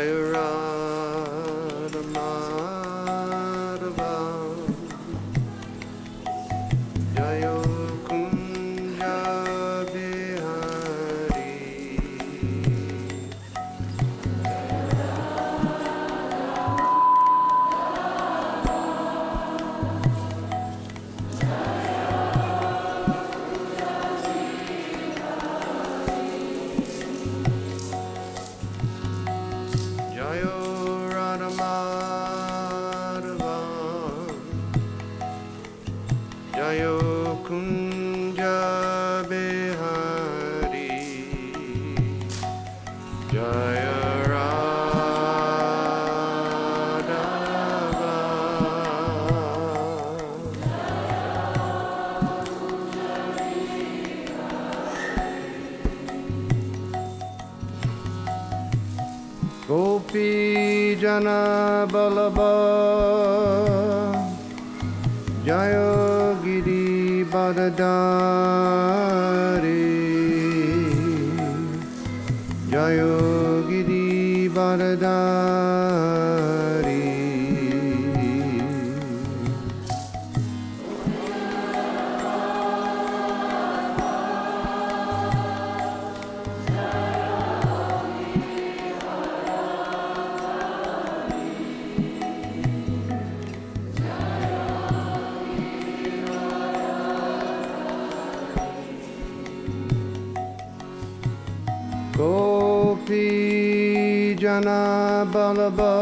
Jaya Radha Madhava Jaya Kunja Bihari Jaya Radha Madhava Jaya Kunja Bihari Jaya Radha Gopi Jana Balaba Jaya Giri Baradari Jaya Giri Baradari Gopi Jana Balaba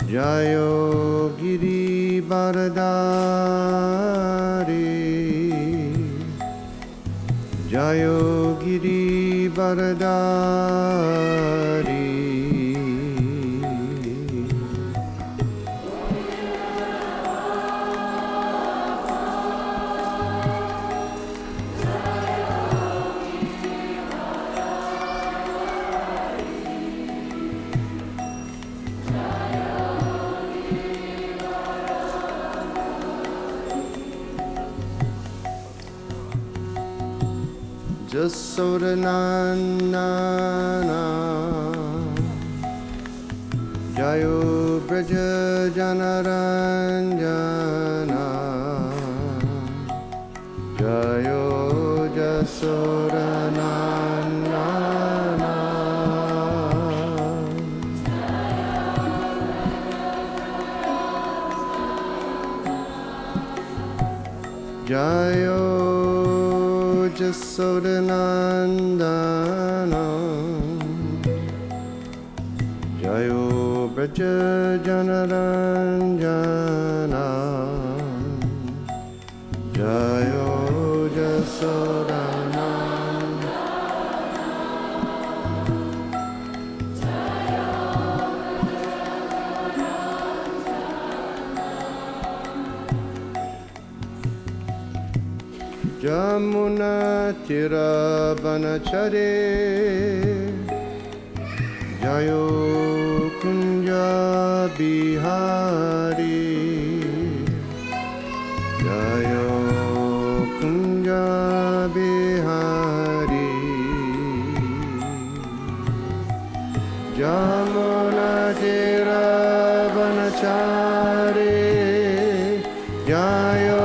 Jayo Giri Baradari Jayo Giri Baradari Jasodanandana Jayo Braja Janaranjana Jayo Jasodanandana Jayo Jasodanandana Jayo Braja Janaranjana Jayo Jasodanandana Jamuna Tira Banachare Jayo Kunja Bihari Jayo Kunja Bihari Jamuna Tira Banachare Jayo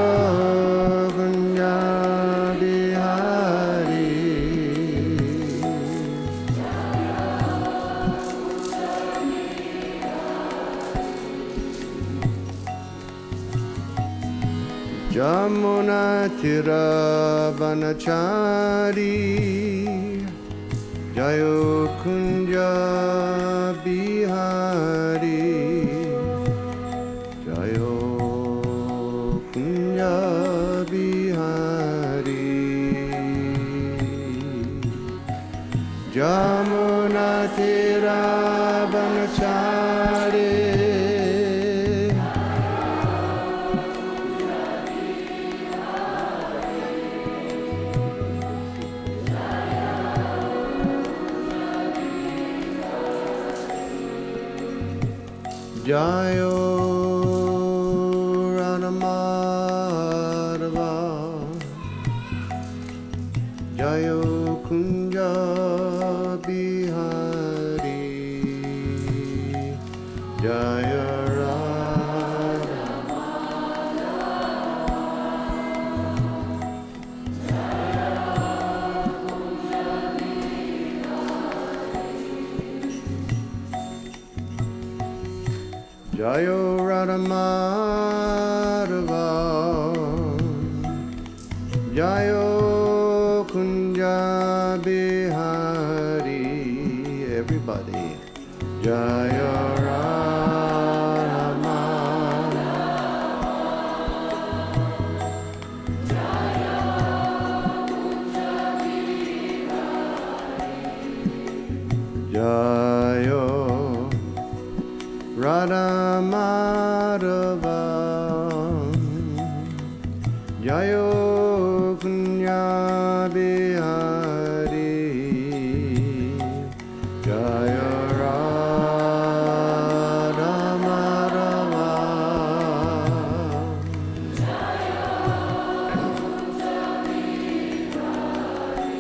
Jamuna Tira Banachari Jayo Kunja Bihari Jayo Kunja Bihari Jamuna Tira Banachari Jayo Radha Madhava Jayo Kunja Bihari Jayo Radha Madhava Jayo Kunja Bihari. Everybody. Jayo Radha Madhava Jayo Kunja Bihari Jayo Radha Madhava Jayo Kunya Bihari Jayo Radha Madhava Jayo Kunya Bihari.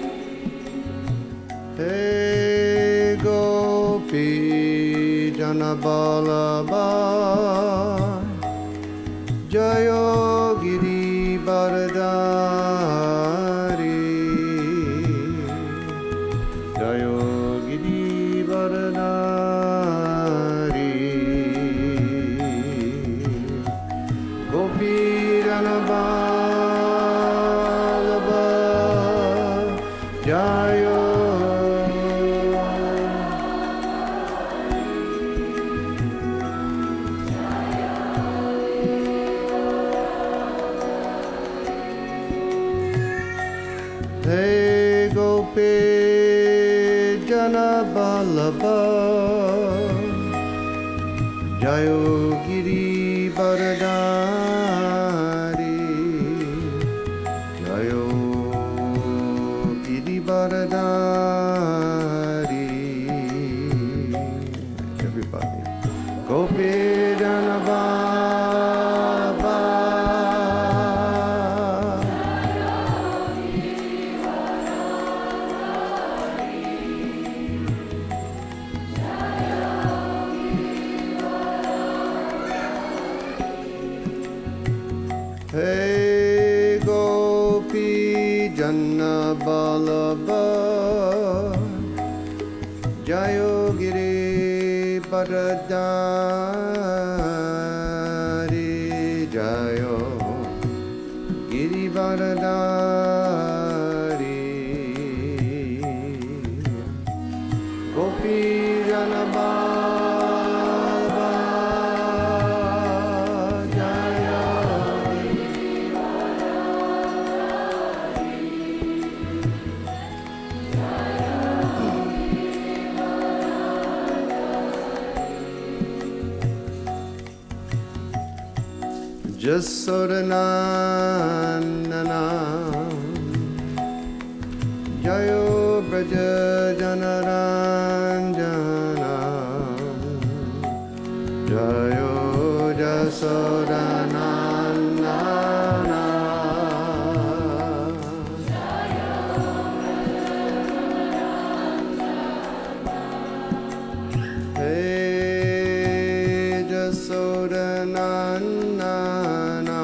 Hey Gopi Janaballabha Jayo Giri Baradari Jayo Giri Baradari Gopi Janaballabha Jayo Hey Gopi Janaballabha Jayo Giri Baradari Jayo Giri Baradari. Everybody. Gopi Janaballabha Hey Gopi Janaballabha Jayo Giri Baradari Jayo Giri Baradari Gopi Janaballabha Jayo Jasodanandana Jayo Braja Janaranjana Jayo Jasodanandana Hey Jasodanandana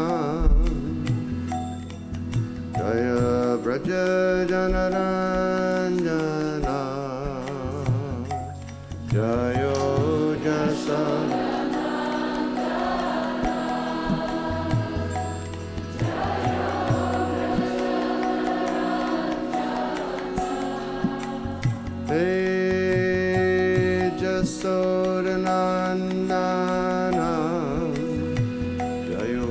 Jaya Braja Janaranjana Jayo Jasodanandana Hey Jasodanandana Jayo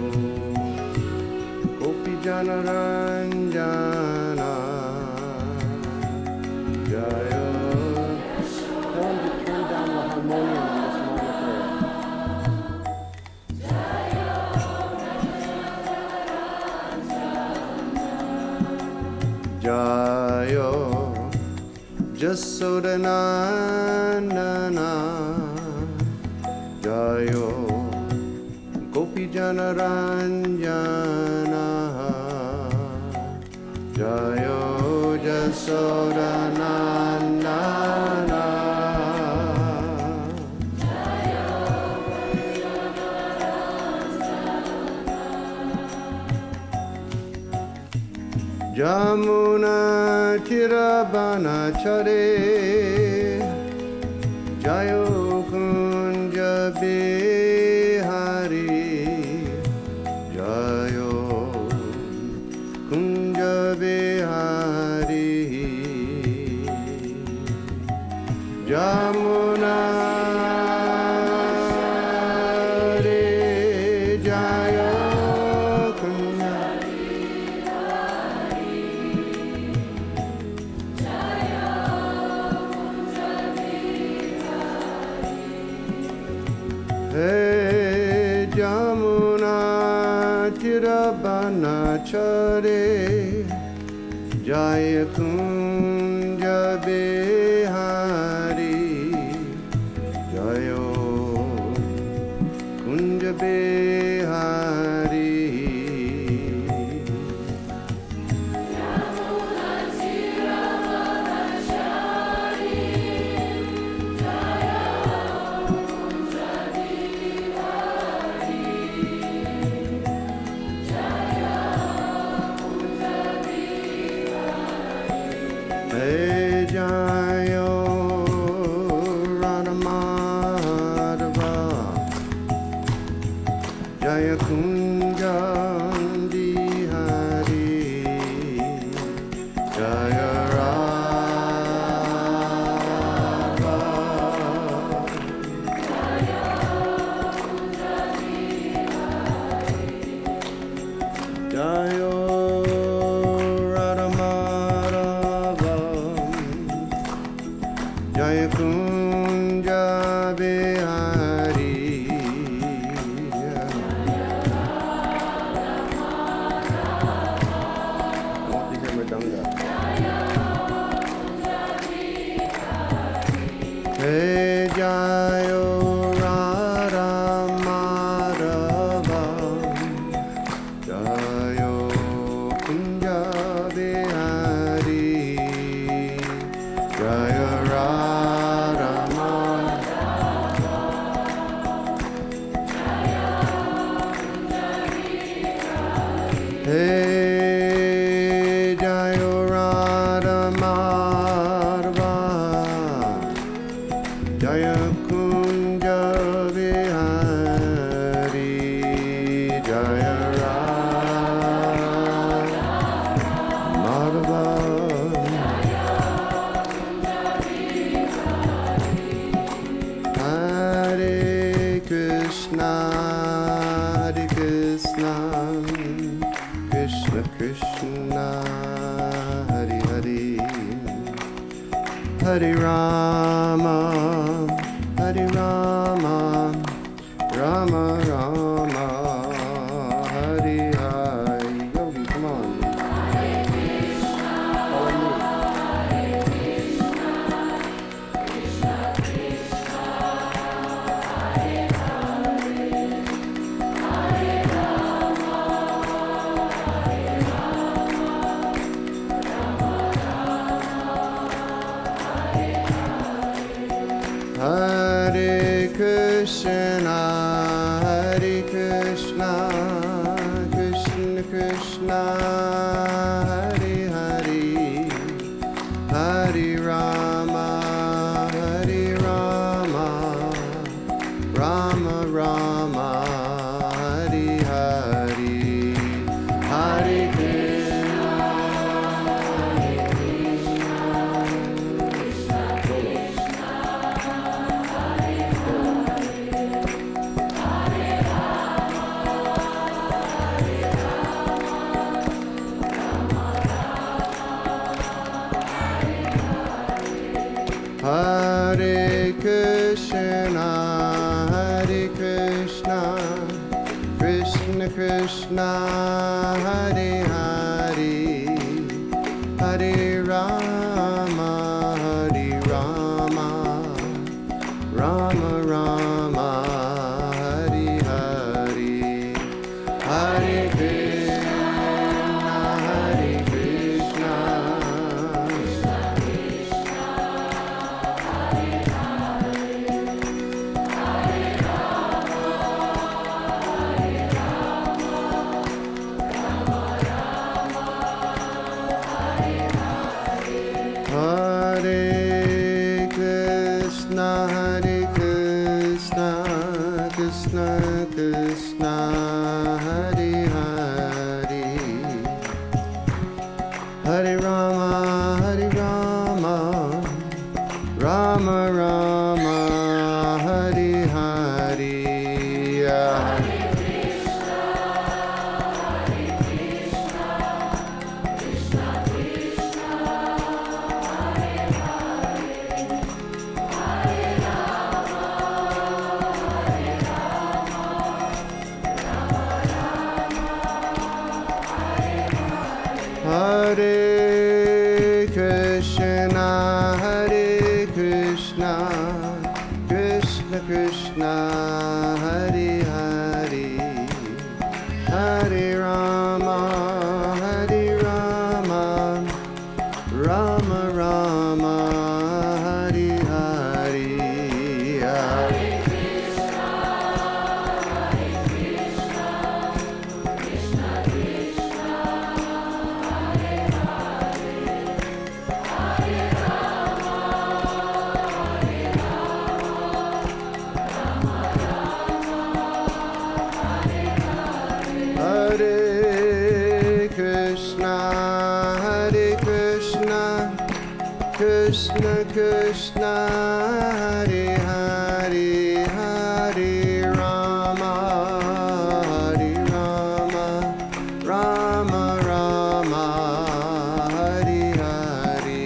Gopi Janaranjana Jayo. Tell him to turn down the harmonium on this moment there. Jayo Jasodanandana Jayo Gopi Janaranjana Jayo Jasodanandana Jamuna Tirabana Chare Jayo Kunja Bihari Jamuna Re Jaya Kunya Hey Jamuna Tirabana Chare Jaya Kunja Behari Jayo Kunja Behari Hey Jayo Radhamadava Jaya Kunja Bihari Jaya Radha Jayo Jaya Kunja Bihari Hey Jayo Radha Madhava Jayo Kunja Bihari Jaya Radha Hey Jayo Radha Madhava Jaya Kunja Bihari Jaya Radha Madhava Hare Krishna Krishna Krishna Hare Hare Hare Rama Rama Rama Hare Hare Yogi, come on. Hare Krishna, Krishna Krishna, Hare Hare, Hare Rama, Rama Rama, Hare Hare, Hare Krishna. Hare Krishna, Krishna Krishna, Hare Hare, Hare Rama, Rama Rama, Hare Hare, Hare Krishna, Hare Krishna. Hare Krishna, Krishna Krishna, Hare Hare, Hare Rama, Rama Rama. Hare Krishna, Krishna Krishna, Hare Hare, Hare Rama, Rama Rama, Hare Hare. Hare Krishna, Krishna Krishna, Hare Hare, Hare Rama, Rama Rama, Hare Hare.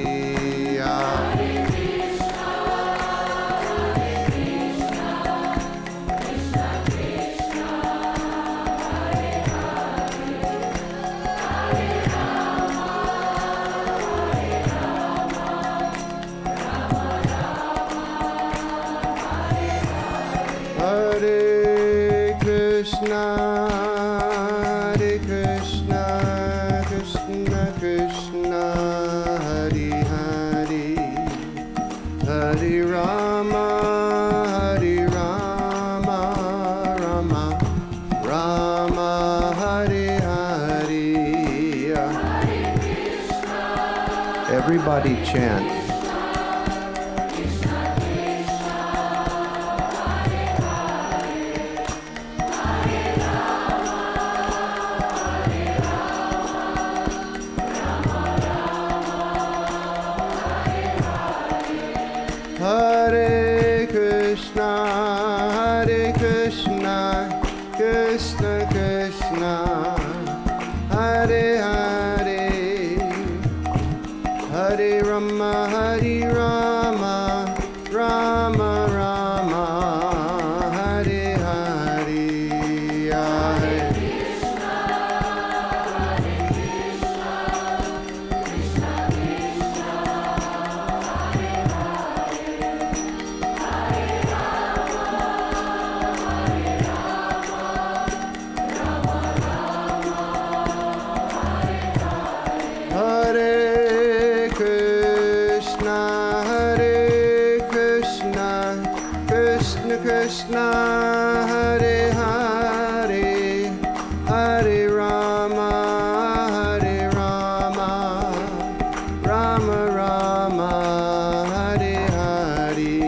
Hare Krishna, Krishna Krishna, Hare Hare, Hare Rama, Rama Hare Hare. Everybody chant. Hare Krishna, Krishna Krishna, Hare Hare, Hare Rama, Rama Hare Hare. Hare Krishna, Krishna, Hare Hare, Hare Rama, Rama, Hare Hare.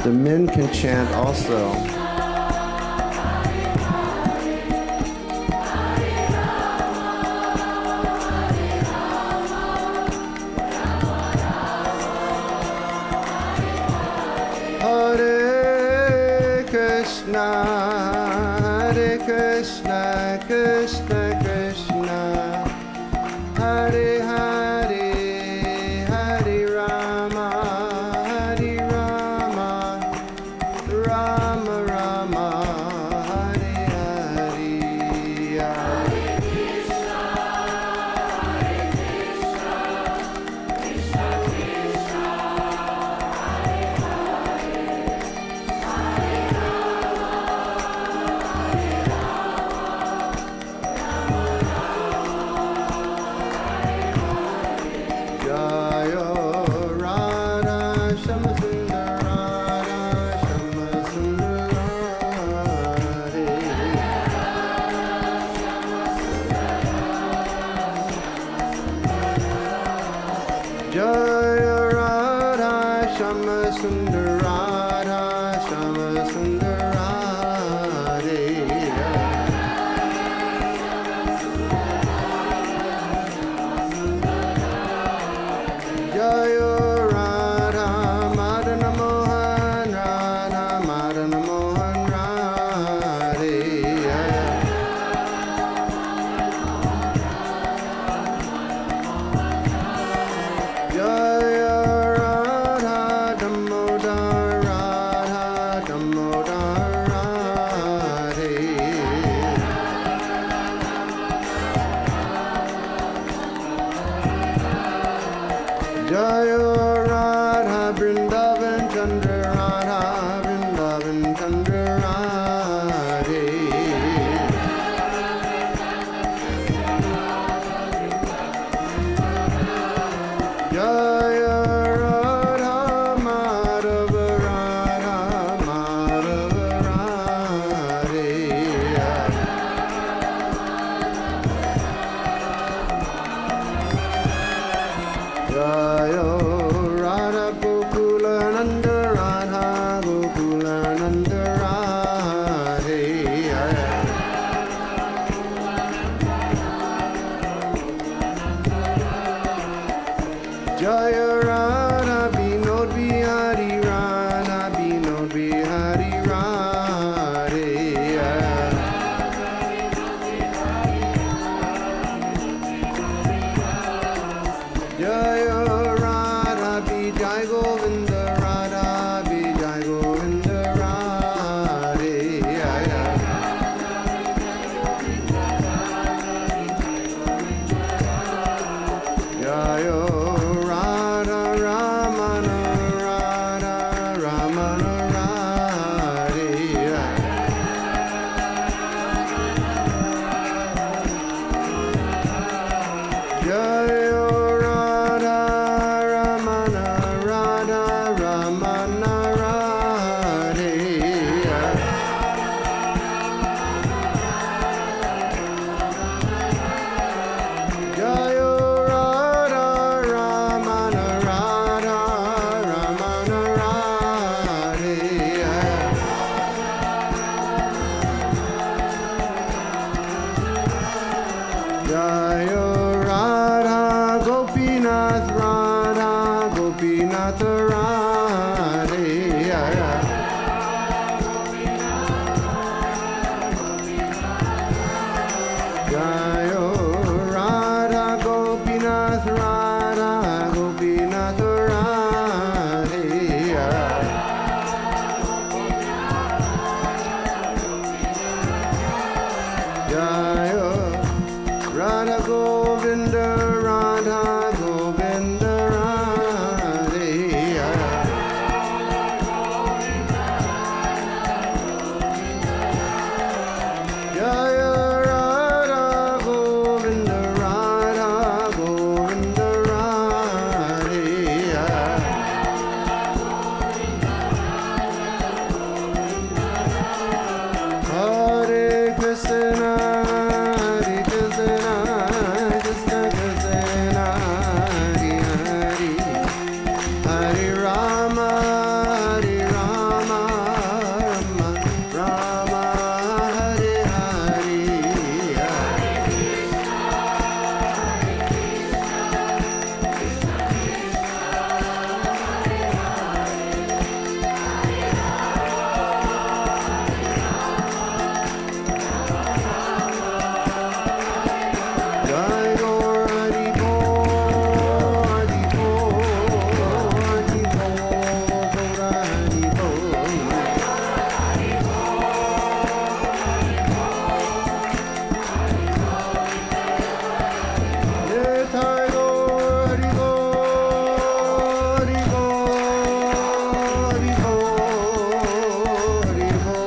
The men can chant also. Hare Krishna, Krishna Krishna, Hare Hare, Hare Rama, Rama, Hare Hare. Jaya Radha Shama Sundar, Radha Shama Sundar, Jaya Radha Madana Mohan, Radha Madana Mohan, Radhe. Jaya Jaya Radha Vrindavan Chandra Radha Vrindavan Chandra Radhe. Jaya Radha Madhava Radha Madhava Radhe. Jaya Radha Gokula Nanda Radha Gokula Nanda Radhe. Jaya Radha Vinod Bihari Radha Vinod Bihari Radhe. Jaya Radha Vijay Govinda Radha Vijay Govinda Radhe. Jaya Radha Ramana Radha Ramana Radhe. Jaya Radha Ramana Radha Ramana Radhe. Jaya Radha Ramana Radha Ramana Radhe. Jaya Radha Gopinath Radha Gopinath Radhe. Jaya Radha Gopinath Radha Gopinath Radhe. Jaya Radha Govinda Radha Govinda Radhe. Jaya Radha Govinda Radha Govinda Radhe. Hare Krishna Hare Krishna Krishna Krishna Hare Hare. Hare Rama Hare Rama Rama Rama Hare Hare. Jai Gaur Hari Bol, Hari Bol, Hari Bol, Gaur Hari Bol. Jai Gaur Hari Bol, Hari Bol, Hari Bol, Hari Bol.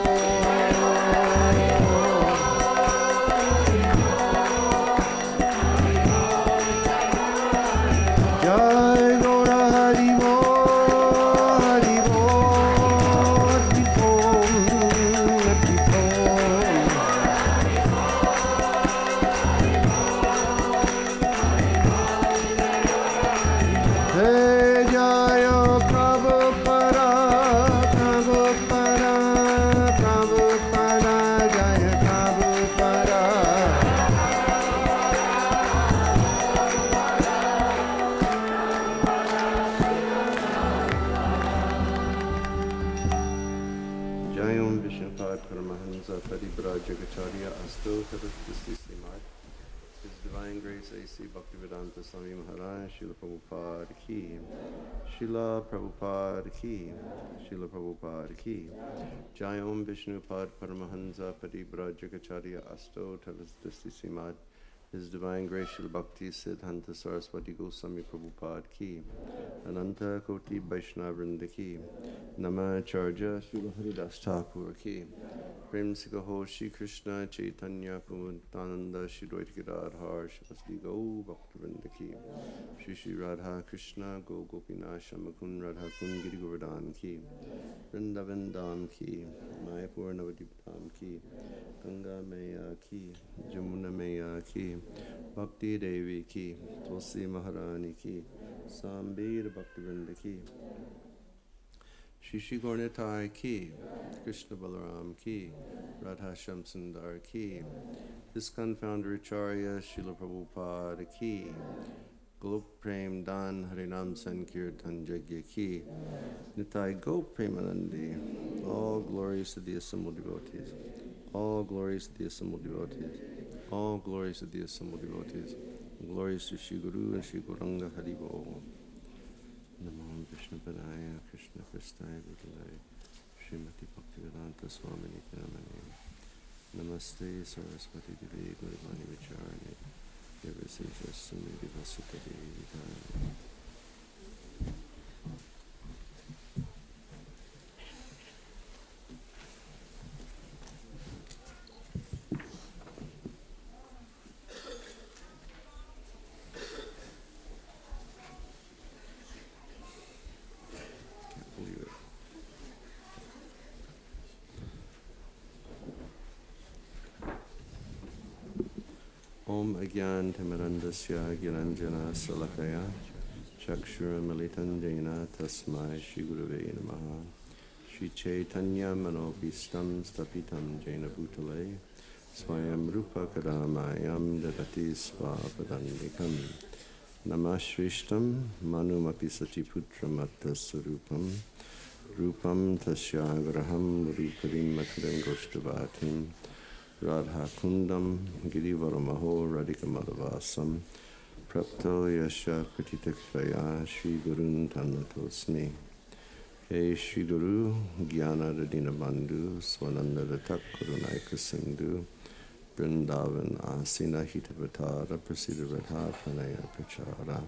Jai Gaur Hari Bol, Hari Bol, Hari Bol, Hari Bol. Hey Jaya Prabhupada, Prabhupada, Prabhupada, Jaya Prabhupada. Jayam Vishnupad Paramahansa Paribrajagacharya Asto Tadastasi Srimad. His Divine Grace A.C. Bhaktivedanta Swami Maharaj, Srila Prabhupada Ki. Srila Prabhupada Ki. Srila Prabhupada Ki. Jayam Vishnupad Paramahansa Paribrajagacharya Asto Tadastasi Srimad. His Divine Grace Shri Bhakti Siddhanta Saraswati Goswami Prabhupada Ki, Ananta Koti Vaishnava Vrinda Ki, Namacharya Srila Haridas Thakur Ki, Prem Sikaho Shri Krishna Chaitanya Prabhupada Shri Dvaita Gadadhar Shri Go Bhakti Vrinda Ki, Shri Shri Radha Krishna Go Gopinath Shamakun Radha Kun Giri Govardhan Ki, Vrindavan Dham Ki, Mayapur Navadip Dham Ki, Ganga Maya Ki, Jamuna Maya Ki, Bhakti Devi Ki, Tulsi Maharani Ki, Sambir Bhakti Vrinda Ki, Shri Shri Gaurnitai Ki, Krishna Balaram Ki, Radha Shamsundar Ki, Iskand Founder Acharya Srila Prabhupada Ki, Golok Prem Dan Harinam Sankirtan Jagya Ki, Nitai Go Premanandi, all glories to the assembled devotees, all glories to the assembled devotees, all glories to the assembled devotees, glories to Shri Guru and Shri Gauranga Haribo. Namo Vishnu Padaya Krishna Prasthaya Bhutale Srimati Bhakti-vedanta Swami Nityanamani Namaste Saraswati Devi Guruvani Vicharani Devasisha Sumiti Vasita Devi Vitani. Om Agyan Timirandasya Giranjana Salakaya Chakshura Militan Jena Tasmai Shri Gurave Namaha Shri Chaitanya Manopistam Stapitam Jena Bhutale Swayam Rupa Kadamayam Dadati Svapadandikam Namashvishtam Manumapi Satiputram Attasarupam Rupam Tasyagraham Ruparim Makaram Goshtavatim Radha Kundam Girivaramaho Radhika Madhavasam Prapto Yasha Krititakshaya Shri Gurun Tanatosmi Hey Shri Guru Gyana Radina Bandhu Swananda Ratak Kurunaika Sindhu Vrindavan Asina Hitavatara Prasida Radha Pranaya Prachara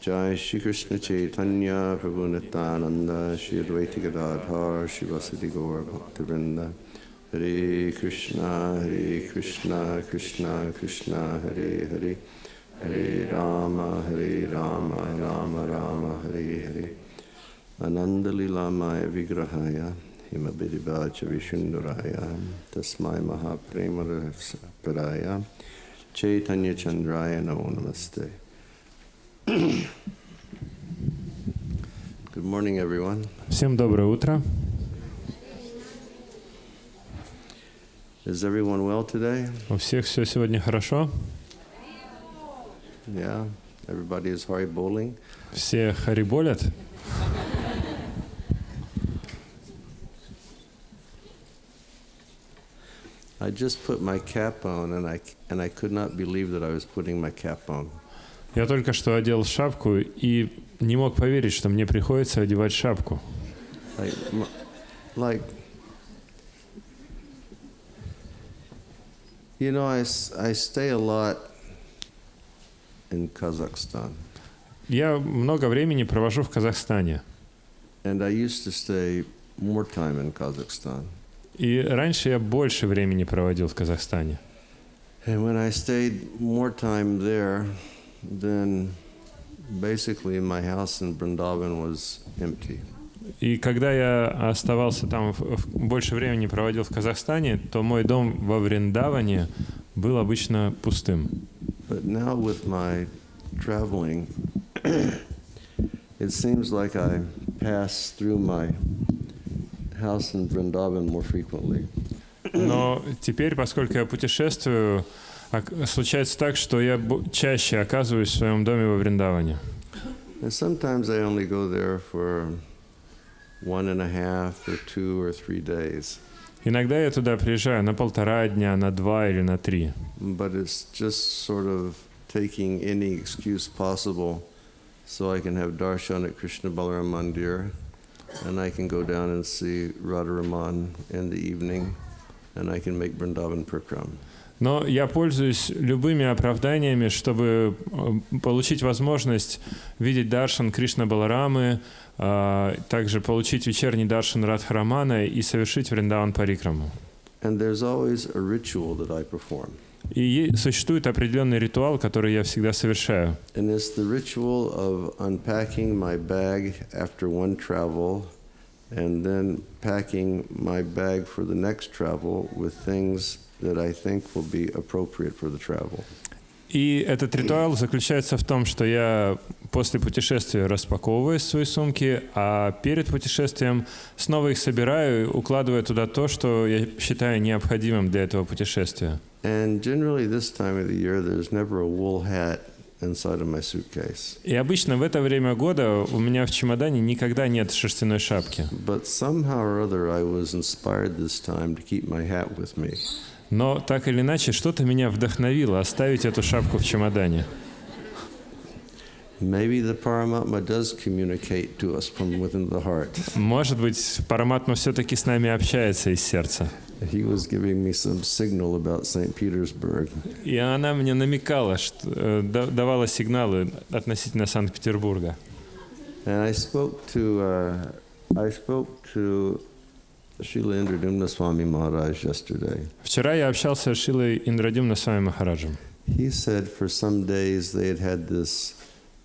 Jai Shri Krishna Chaitanya Prabhu Nityananda Shri Advaita Gadadhar Shri Vasudhi Gaur Bhaktivinoda Hare Krishna, Krishna Krishna, Hare Hare, Hare Rama, Rama Rama, Hare Hare. Ananda Lila Maya Vigrahaya, Himabhidibhaja Vishunduraya, Tasmai Mahaprema Paraya, Chaitanya Chandraya Namo Namaste. Good morning, everyone. Всем доброе утро. Is everyone well today? У всех все сегодня хорошо? Yeah, everybody is hariboling. Все хариболят? I just put my cap on and I could not believe that I was putting my cap on. Я только что одел шапку и не мог поверить, что мне приходится одевать шапку. Like you know, I stay a lot in Kazakhstan. Я много времени провожу в Казахстане. And I used to stay more time in Kazakhstan. И раньше я больше времени проводил в Казахстане. And when I stayed more time there, then basically my house in Vrindavan was empty. И когда я оставался там, больше времени проводил в Казахстане, то мой дом во Вриндаване был обычно пустым. But now with my traveling, it seems like I pass through my house in Vrindavan more frequently. Но теперь, поскольку я путешествую, случается так, что я чаще оказываюсь в своем доме во Вриндаване. And sometimes I only go there for 1.5 or 2 or 3 days. Иногда я туда приезжаю на 1,5 дня, на 2 или на 3. But it's just sort of taking any excuse possible so I can have darshan at Krishna Balaram Mandir, and I can go down and see Radharaman in the evening, and I can make Vrindavan Prakram. Но я пользуюсь любыми оправданиями, чтобы получить возможность видеть даршан Кришна Баларамы, также получить вечерний даршан Радхарамана и совершить Вриндаван Парикраму. And there's always a ritual that I perform. И существует определенный ритуал, который я всегда совершаю. And it's the ritual of unpacking my bag after one travel and then packing my bag for the next travel with things that I think will be appropriate for the travel. И этот ритуал заключается в том, что я после путешествия распаковываю свои сумки, а перед путешествием снова их собираю, укладывая туда то, что я считаю необходимым для этого путешествия. And generally this time of the year there's never a wool hat inside of my suitcase. И обычно в это время года у меня в чемодане никогда нет шерстяной шапки. But somehow or other I was inspired this time to keep my hat with me. Но так или иначе, что-то меня вдохновило оставить эту шапку в чемодане. Maybe the Paramatma does communicate to us from within the heart. Может быть, Параматма все-таки с нами общается из сердца. He was giving me some signal about St. Petersburg. И она мне намекала, давала сигналы относительно Санкт-Петербурга. And I spoke to Srila Indradumna Swami Maharaj yesterday. Вчера я общался с Шрилой Индрадюмна Свами Махараджем. He said for some days they had this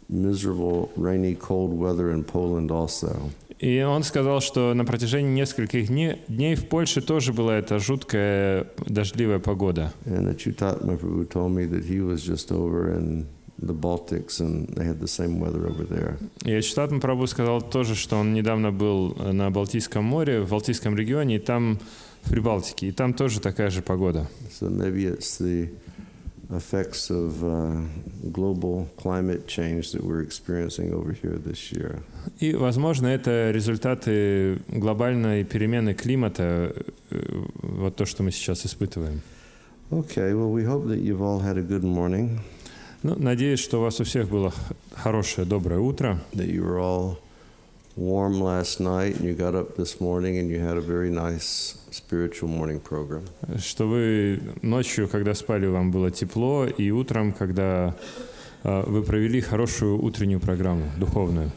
miserable, rainy, cold weather in Poland also. И он сказал, что на протяжении нескольких дней в Польше тоже была эта жуткая дождливая погода. And Achyutatma Prabhu told me that he was just over in the Baltics and they had the same weather over there. И Achyutatma Prabhu сказал тоже, что он недавно был на Балтийском море, в Балтийском регионе, и там в Прибалтике, и там тоже такая же погода. So maybe it's the effects of global climate change that we're experiencing over here this year. И, возможно, это результаты глобальной перемены климата, вот то, что мы сейчас испытываем. Okay, well, we hope that you've all had a good morning. Ну, надеюсь, что у вас у всех было хорошее, доброе утро. That you were all warm last night and you got up this morning and you had a very nice spiritual morning program. Что вы ночью, когда спали, вам было тепло, и утром, когда вы провели хорошую утреннюю программу, духовную.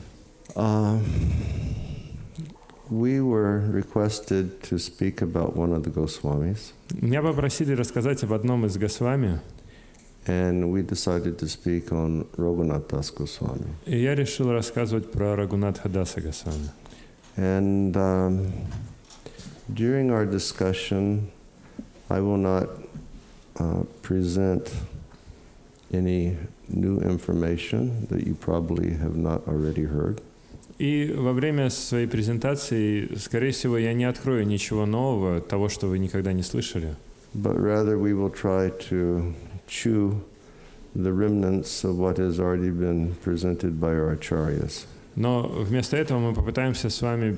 We were requested to speak about one of the Goswamis. Меня попросили рассказать об одном из Госвами. And we decided to speak on Raghunath Das Goswami. И я решил рассказывать про Рагунатха Даса Госвами. And during our discussion, I will not present any new information that you probably have not already heard. И во время своей презентации, скорее всего, я не открою ничего нового, того, что вы никогда не слышали. But rather we will try to chew the remnants of what has already been presented by our acharyas. Но вместо этого мы попытаемся с вами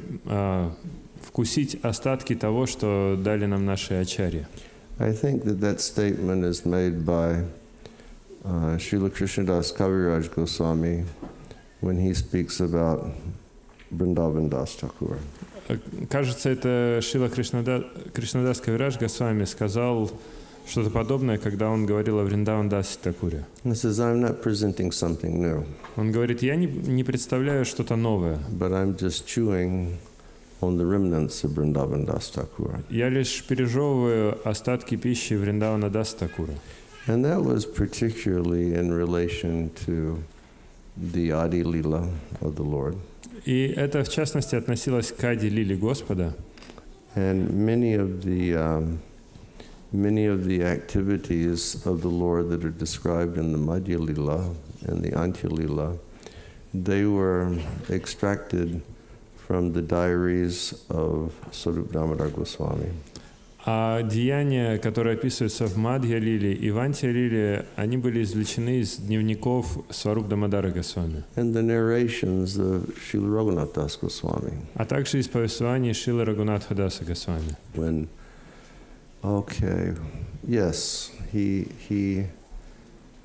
вкусить остатки того, что дали нам наши ачарьи. I think that statement is made by Srila Krishnadas Kaviraj Goswami when he speaks about Vrindavan Das Thakur. Кажется, это Шрила Кришнадас Кавирадж Госвами сказал что-то подобное, когда он говорил о Вриндаван Дасе Такуре. He says, I'm not presenting something new. Он говорит, я не представляю что-то новое. But I'm just chewing on the remnants of Vrindavan Das Thakur. Я лишь пережевываю остатки пищи Вриндавана Даса Такура. And that was particularly in relation to the Adi Lila of the Lord. И это, в частности, относилось к Ади Лиле Господа. And many of the activities of the Lord that are described in the Madhya Lila and the Antya Lila, they were extracted from the diaries of Sarup Damodar Goswami. А деяния, которые описываются в Мадхья-лиле и в Антья-лиле, они были извлечены из дневников Сварупа Дамодара Госвами. And the narrations of Srila Raghunath Das Goswami. А также из повествований Шрилы Рагунатха Даса Госвами. When, okay, yes,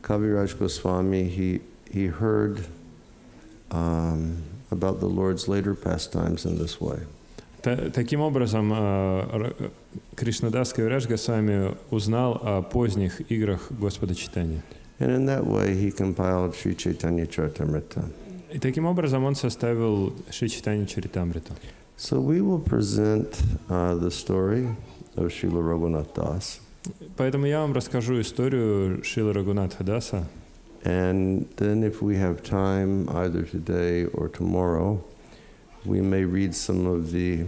Kaviraj Goswami, he heard about the Lord's later pastimes in this way. Таким образом, Кришнадас Кавирадж Госвами узнал о поздних играх Господа Чайтаньи. And in that way, he compiled Sri Chaitanya Charitamrita. И таким образом он составил Шри Чайтанья Чаритамриту. So we will present the story of Srila Raghunath Das. Поэтому я вам расскажу историю Шрилы Рагунатха Даса. And then if we have time, either today or tomorrow, we may read some of the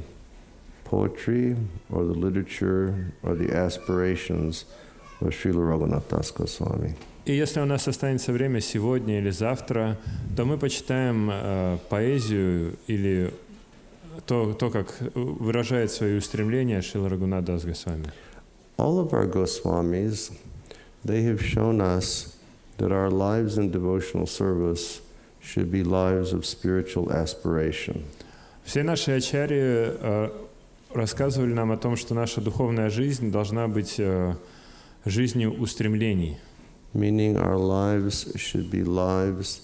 poetry or the literature or the aspirations of Srila Raghunath Das Goswami. И если у нас останется время сегодня или завтра, то мы почитаем поэзию или то, как выражает свои устремления Шрила Рагунат Дас Госвами. All of our Goswamis, they have shown us that our lives in devotional service should be lives of spiritual aspiration. Все наши ачарьи рассказывали нам о том, что наша духовная жизнь должна быть жизнью устремлений. Meaning our lives should be lives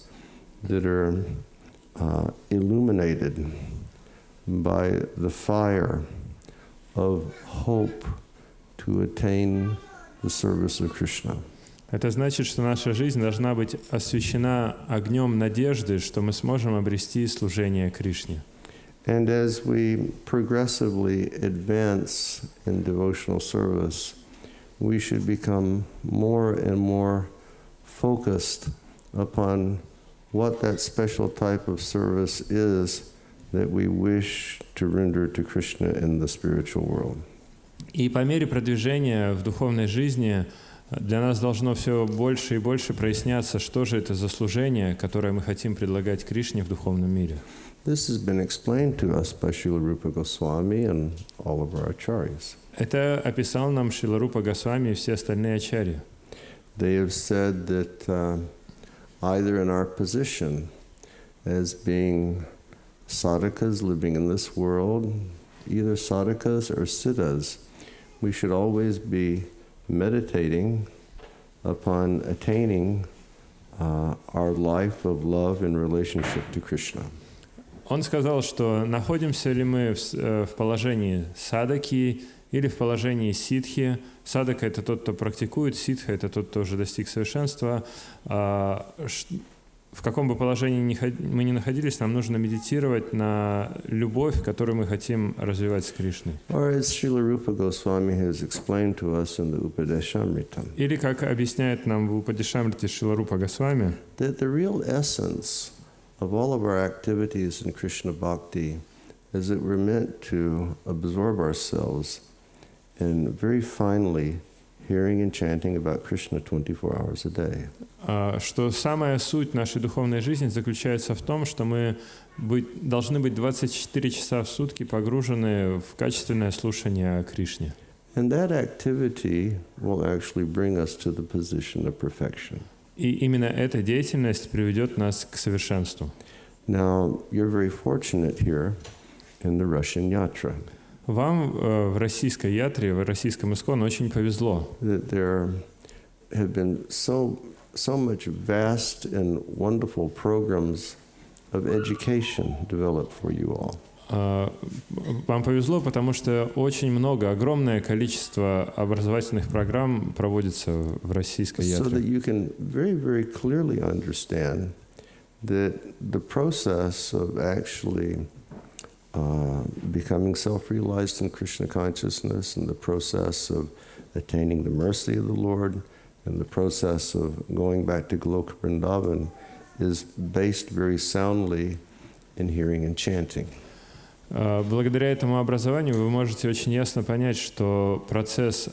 that are illuminated by the fire of hope to attain the service of Krishna. Это значит, что наша жизнь должна быть освещена огнем надежды, что мы сможем обрести служение Кришне. And as we progressively advance in devotional service, we should become more and more focused upon what that special type of service is that we wish to render to Krishna in the spiritual world. И по мере продвижения в духовной жизни для нас должно все больше и больше проясняться, что же это за служение, которое мы хотим предлагать Кришне в духовном мире. This has been explained to us by Srila Rupa Goswami and all of our acharyas. Это описал нам Шрила Рупа Госвами и все остальные ачарьи. They have said that either in our position as being sadhakas living in this world, either sadhakas or siddhas, we should always be meditating upon attaining our life of love in relationship to Krishna. Он сказал, что находимся ли мы в положении садаки или в положении ситхи. Садака — это тот, кто практикует, ситха — это тот, кто уже достиг совершенства. В каком бы положении мы ни находились, нам нужно медитировать на любовь, которую мы хотим развивать с Кришной. Или, как объясняет нам в Упадешамрите Шрила Рупа Госвами, of all of our activities in Krishna Bhakti is that we're meant to absorb ourselves in very finely hearing and chanting about Krishna 24 hours a day. Что самая суть нашей духовной жизни заключается в том, что мы должны быть 24 часа в сутки погружены в качественное слушание о Кришне. And that activity will actually bring us to the position of perfection. И именно эта деятельность приведет нас к совершенству. Now, you're very fortunate here in the Russian Yatra. Вам в российской ятре, в российском искон очень повезло. That there have been so much vast and wonderful programs of education developed for you all. Вам повезло, потому что очень много, огромное количество образовательных программ проводится в российской ятре. So that you can very, very clearly understand that the process of actually becoming self-realized in Krishna consciousness and the process of attaining the mercy of the Lord and the process of going back to Goloka Vrindavan is based very soundly in hearing and chanting. Благодаря этому образованию вы можете очень ясно понять, что процесс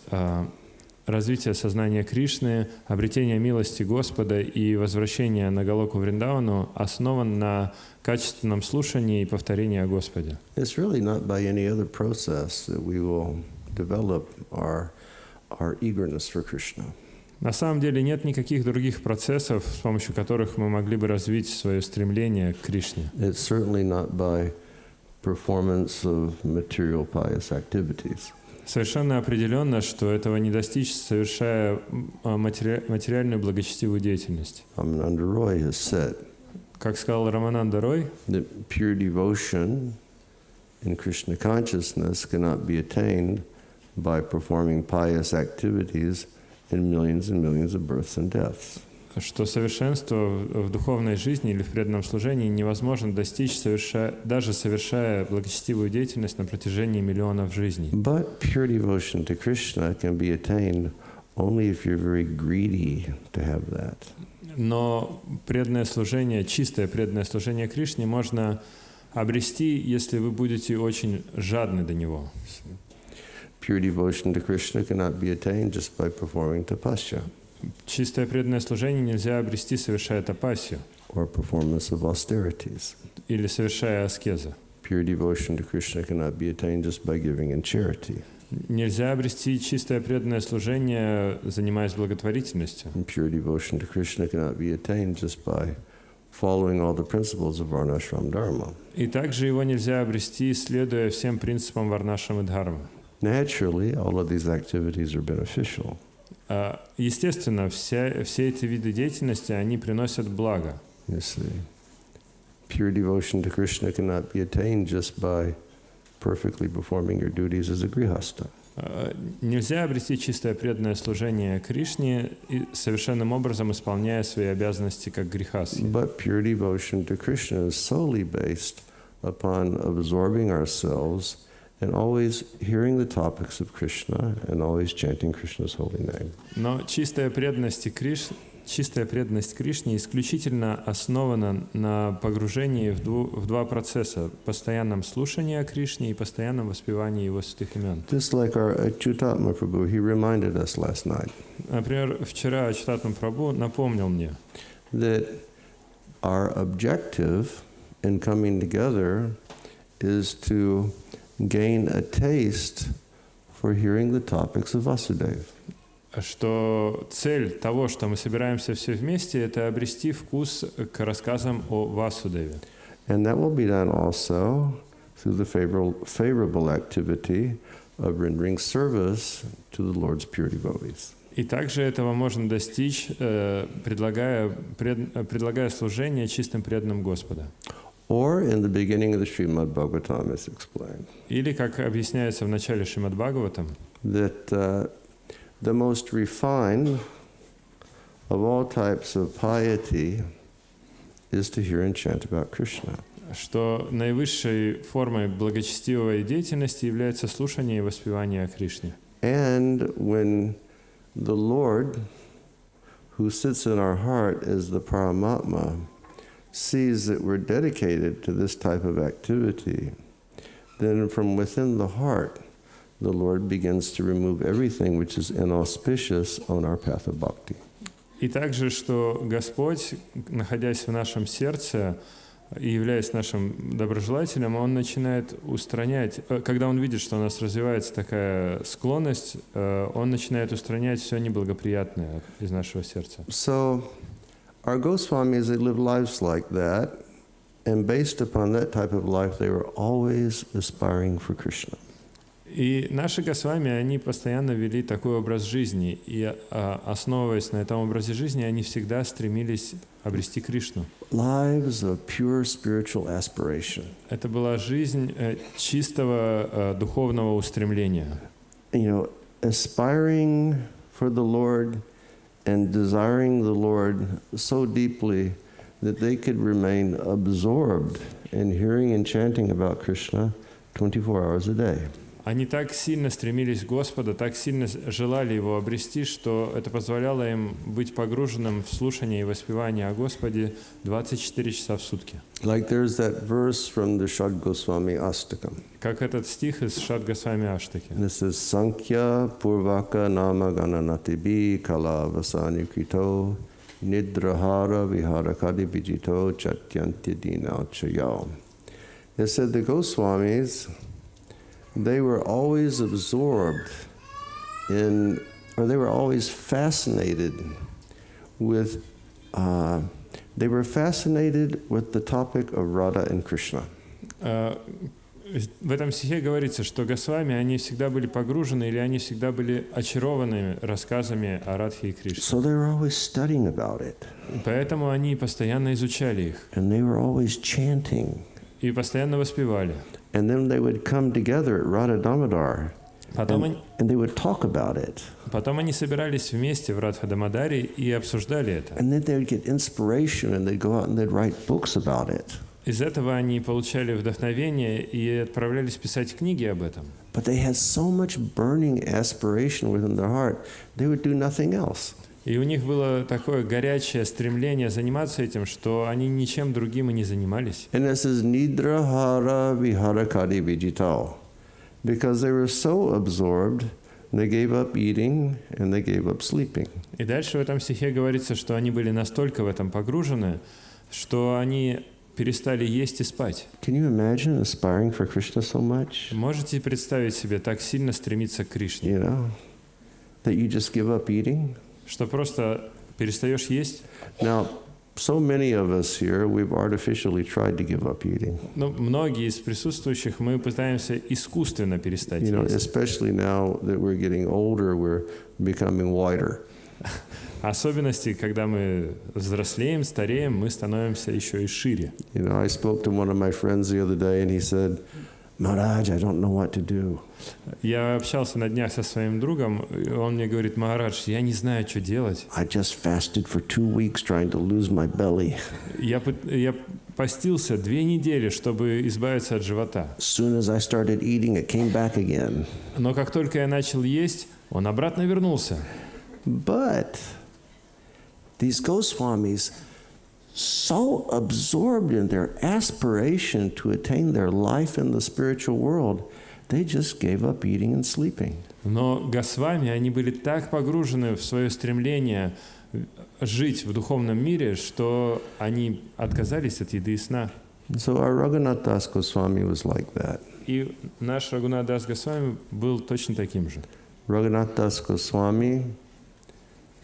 развития сознания Кришны, обретения милости Господа и возвращения на Галоку Вриндавану основан на качественном слушании и повторении о Господе. It's really not by any other process that we will develop our eagerness for Krishna. На самом деле нет никаких других процессов, с помощью которых мы могли бы развить свое стремление к Кришне. It's certainly not by performance of material pious activities. Совершенно определенно, что этого не достичь, совершая материальную благочестивую деятельность. Ramananda Roy has said, как сказал Рамананда Рой, that pure devotion in Krishna consciousness cannot be attained by performing pious activities in millions and millions of births and deaths. Что совершенство в духовной жизни или в преданном служении невозможно достичь, даже совершая благочестивую деятельность на протяжении миллионов жизней. But pure devotion to Krishna can be attained only if you're very greedy to have that. Но преданное служение, чистое преданное служение Кришне можно обрести, если вы будете очень жадны до него. Pure devotion to Krishna cannot be attained just by performing tapasya. Чистое преданное служение нельзя обрести, совершая тапасью Or performance of austerities. или совершая аскезы. Pure devotion to Krishna cannot be attained just by giving in charity. Нельзя обрести чистое преданное служение, занимаясь благотворительностью. And pure devotion to Krishna cannot be attained just by following all the principles of Varnashram Dharma. И также его нельзя обрести, следуя всем принципам варнашрамы дхармы. Naturally, all of these activities are beneficial. Естественно, все эти виды деятельности, они приносят благо. You see, pure devotion to Krishna cannot be attained just by perfectly performing your duties as a grihasta. Нельзя обрести чистое преданное служение Кришне, совершенным образом исполняя свои обязанности как грихаси. But pure devotion to Krishna is solely based upon absorbing ourselves and always hearing the topics of Krishna and always chanting Krishna's holy name. Но чистая преданность Кришне исключительно основана на погружении в два процесса: постоянном слушании о Кришне и постоянном воспевании Его святых имен. Just like our Achyutatma Prabhu, he reminded us last night Например, вчера Ачютатма Прабху напомнил мне, that our objective in coming together is to gain a taste for hearing the topics of Vasudeva. что цель того, что мы собираемся все вместе, это обрести вкус к рассказам о Васудеве. And that will be done also through the favorable activity of rendering service to the Lord's pure devotees. И также этого можно достичь, предлагая служение чистым преданным Господа. Or in the beginning of the Srimad Bhagavatam is explained. Или, как объясняется в начале Шримад Бхагаватам, That the most refined of all types of piety is to hear and chant about Krishna. что наивысшей формой благочестивой деятельности является слушание и воспевание о Кришне. And when the Lord, who sits in our heart as the Paramatma, sees that we're dedicated to this type of activity, then from within the heart, the Lord begins to remove everything which is inauspicious on our path of bhakti. И также, что Господь, находясь в нашем сердце и являясь нашим доброжелателем, Он начинает устранять, когда Он видит, что у нас развивается такая склонность, Он начинает устранять все неблагоприятное из нашего сердца. So, our Goswamis, they lived lives like that, and based upon that type of life, they were always aspiring for Krishna. И наши Госвами, они постоянно вели такой образ жизни, и основываясь на этом образе жизни, они всегда стремились обрести Кришну. Lives of pure spiritual aspiration. Это была жизнь чистого духовного устремления. You know, aspiring for the Lord and desiring the Lord so deeply that they could remain absorbed in hearing and chanting about Krishna 24 hours a day. Они так сильно стремились к Господу, так сильно желали Его обрести, что это позволяло им быть погруженным в слушание и воспевание о Господе 24 часа в сутки. Like there's that verse from the Shad Goswami Astakam. Как этот стих из Шад Госвами Аштаки. This is Sankhya Purvaka Nama Gananatibi Kala Vasani Krito Nidrahara Viharakadi Vijito Chatyanti Dina Chayao. It said the Goswamis, they were always absorbed in, or they were always fascinated with, they were fascinated with the topic of Radha and Krishna. В этом стихе говорится, что Госвами, они всегда были погружены или они всегда были очарованы рассказами о Радхе и Кришне. So they were always studying about it. Поэтому они постоянно изучали их. And they were always chanting. И постоянно воспевали. And then they would come together at Radha Damodar, Потом, and they would talk about it. потом они собирались вместе в Радха-Дамадаре и обсуждали это. And then they would get inspiration, and they'd go out and they'd write books about it. Из этого они получали вдохновение и отправлялись писать книги об этом. But they had so much burning aspiration within their heart, they would do nothing else. И у них было такое горячее стремление заниматься этим, что они ничем другим и не занимались. And it says, Nidrahara Viharakadi Vijitao. Because they were so absorbed, they gave up eating and they gave up sleeping. И дальше в этом стихе говорится, что они были настолько в этом погружены, что они перестали есть и спать. Can you imagine aspiring for Krishna so much? Можете представить себе так сильно стремиться к Кришне, You know, that you just give up eating? что просто перестаешь есть? Now, so many of us here, we've artificially tried to give up eating. Ну, многие из присутствующих мы пытаемся искусственно перестать You know, есть. especially now that we're getting older, we're becoming whiter. Особенности, когда мы взрослеем, стареем, мы становимся еще и шире. You know, I spoke to one of my friends the other day, and he said, Maharaj, I don't know what to do. Я общался на днях со своим другом, и он мне говорит: Махарадж, я не знаю, что делать. I just fasted for 2 weeks trying to lose my belly. Я постился 2 недели, чтобы избавиться от живота. As soon as I started eating, it came back again. Но как только я начал есть, он обратно вернулся. But these Goswamis, so absorbed in their aspiration to attain their life in the spiritual world, they just gave up eating and sleeping. Но Госвами, они были так погружены в свое стремление жить в духовном мире, что они отказались от еды и сна. So our Raghunath Das Goswami was like that. И наш Рагунат Дас Госвами был точно таким же. Raghunath Das Goswami,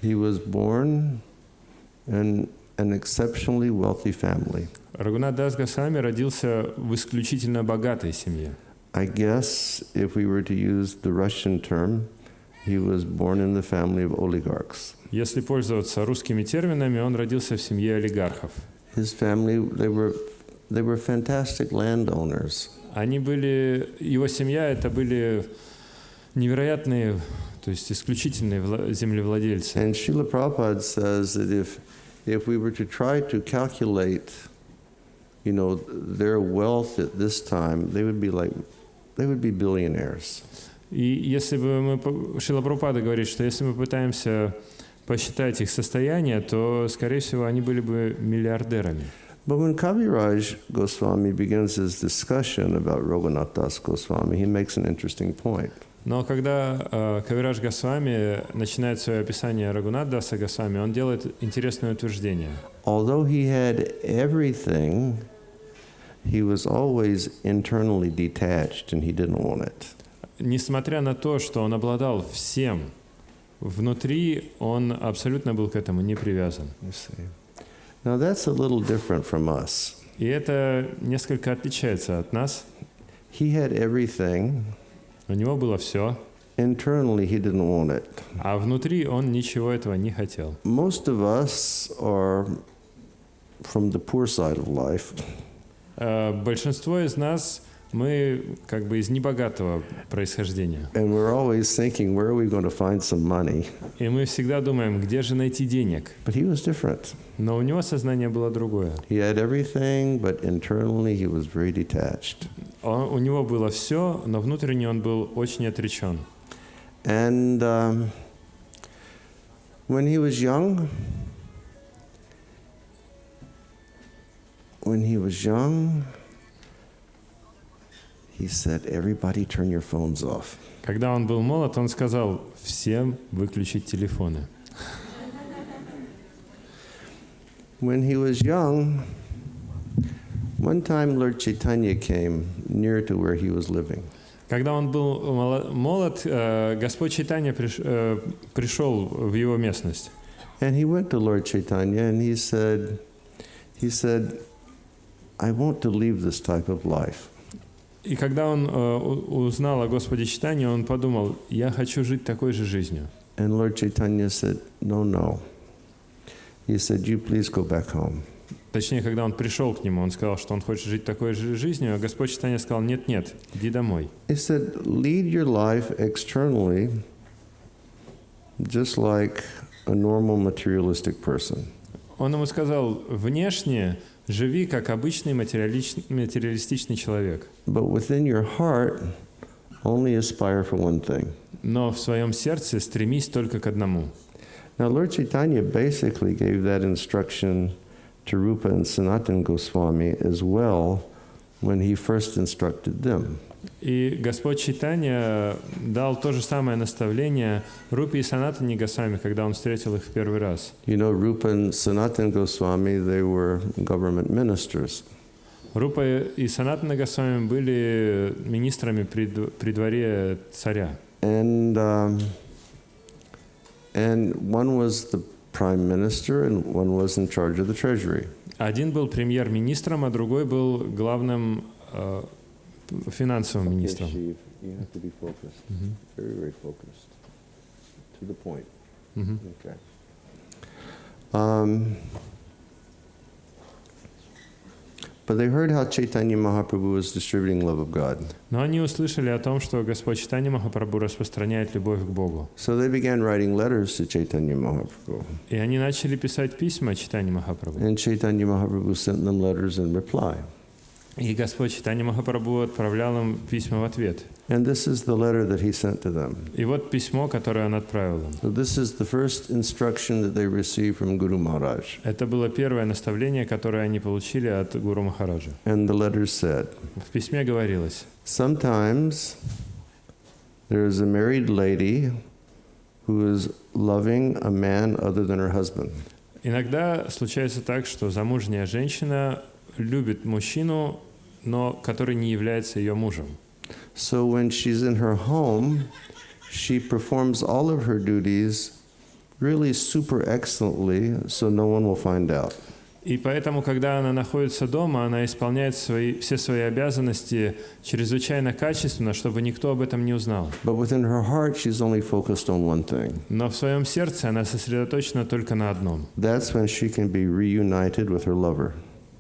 he was born in an exceptionally wealthy family. Рагунат Дас Госвами родился в исключительно богатой семье. I guess if we were to use the Russian term, he was born in the family of oligarchs. Если пользоваться русскими терминами, он родился в семье олигархов. His family, they were fantastic landowners. Его семья это были невероятные, то есть исключительные землевладельцы. And Srila Prabhupada says that if we were to try to calculate, you know, their wealth at this time, they would be billionaires. И если бы Шрила Прабхупада говорит, что если мы пытаемся посчитать их состояние, то, скорее всего, они были бы миллиардерами. But when Kaviraj Goswami begins his discussion about Raghunath Das Goswami, he makes an interesting point. Но когда Кавирадж Госвами начинает свое описание Рагунат Даса Госвами, он делает интересное утверждение. Although he had everything, he was always internally detached and he didn't want it. Несмотря на то, что он обладал всем, внутри он абсолютно был к этому не привязан. Now that's a little different from us. И это несколько отличается от нас. He had everything. У него было все, Internally, he didn't want it. а внутри он ничего этого не хотел. Most of us are from the poor side of life. Большинство из нас, мы как бы из небогатого происхождения. And we're always thinking, where are we going to find some money? И мы всегда думаем, где же найти денег. But he was different. Но у него сознание было другое. He had everything, but internally he was very detached. У него было все, но внутренне он был очень отречен. And when he was young, he said, everybody turn your phones off. Когда он был молод, он сказал: всем выключить телефоны. When he was young, one time Lord Chaitanya came near to where he was living. Когда он был молод, Господь Чайтанья пришел в его местность. And he went to Lord Chaitanya and he said, I want to leave this type of life. И когда он узнал о Господе Чайтанье, он подумал: я хочу жить такой же жизнью. And Lord Chaitanya said, no. He said, you please go back home. Точнее, когда он пришел к нему, он сказал, что он хочет жить такой же жизнью, а Господь Чайтанья сказал: нет, иди домой. He said, lead your life externally just like a normal materialistic person. Он ему сказал: внешне живи как обычный материалистичный человек, But within your heart, only aspire for one thing. но в своем сердце стремись только к одному. Now, Lord Chaitanya basically gave that instruction to Rupa and Sanatana Goswami as well when he first instructed them. И Господь Чайтанья дал то же самое наставление Рупе и Санатане Госвами, когда он встретил их в первый раз. You know, Rupa and Sanatana Goswami, they were government ministers. Рупа и Санатана Госвами были министрами при дворе царя. And one was the prime minister and one was in charge of the treasury. Один был премьер-министром, а другой был главным финансовым министром. Okay, Shiv, you have to be focused. Very, very focused. To the point. Okay. But they heard how Chaitanya Mahaprabhu was distributing love of God. Но они услышали о том, что Господь Чайтанья Махапрабху распространяет любовь к Богу. So they began writing letters to Chaitanya Mahaprabhu. И они начали писать письма Чайтанье Махапрабху. And Chaitanya Mahaprabhu sent them letters in reply. И Господь Чайтанья Махапрабху отправлял им письма в ответ. And this is the letter that he sent to them. И вот письмо, которое он отправил им. So this is the first instruction that they received from Guru Maharaj. Это было первое наставление, которое они получили от Гуру Махараджа. And the letter said, В письме говорилось: sometimes there is a married lady who is loving a man other than her husband. иногда случается так, что замужняя женщина любит мужчину, но который не является ее мужем. So when she's in her home, she performs all of her duties really super excellently, so no one will find out. И поэтому, когда она находится дома, она исполняет все свои обязанности чрезвычайно качественно, чтобы никто об этом не узнал. But within her heart, she's only focused on one thing. Но в своем сердце она сосредоточена только на одном. That's when she can be reunited with her lover.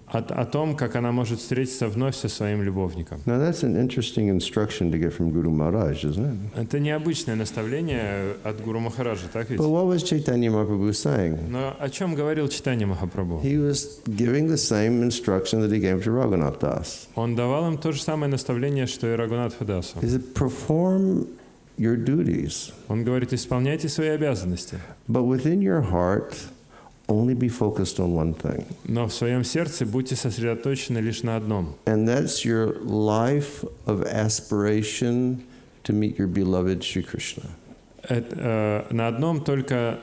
О том, как она может встретиться вновь со своим любовником. Now that's an interesting instruction to get from Guru Maharaj, isn't it? Это необычное наставление от Гуру Махараджа, так ведь? But what was Chaitanya Mahaprabhu saying? Но о чем говорил Чайтанья Махапрабху? He was giving the same instruction that he gave to Raghunath Das. Он давал им то же самое наставление, что и Рагунатху Дасу. He said, perform your duties, Он говорит: исполняйте свои обязанности, but within your heart, only be focused on one thing. но в своем сердце будьте сосредоточены лишь на одном. And that's your life of aspiration to meet your beloved Shri Krishna. На одном только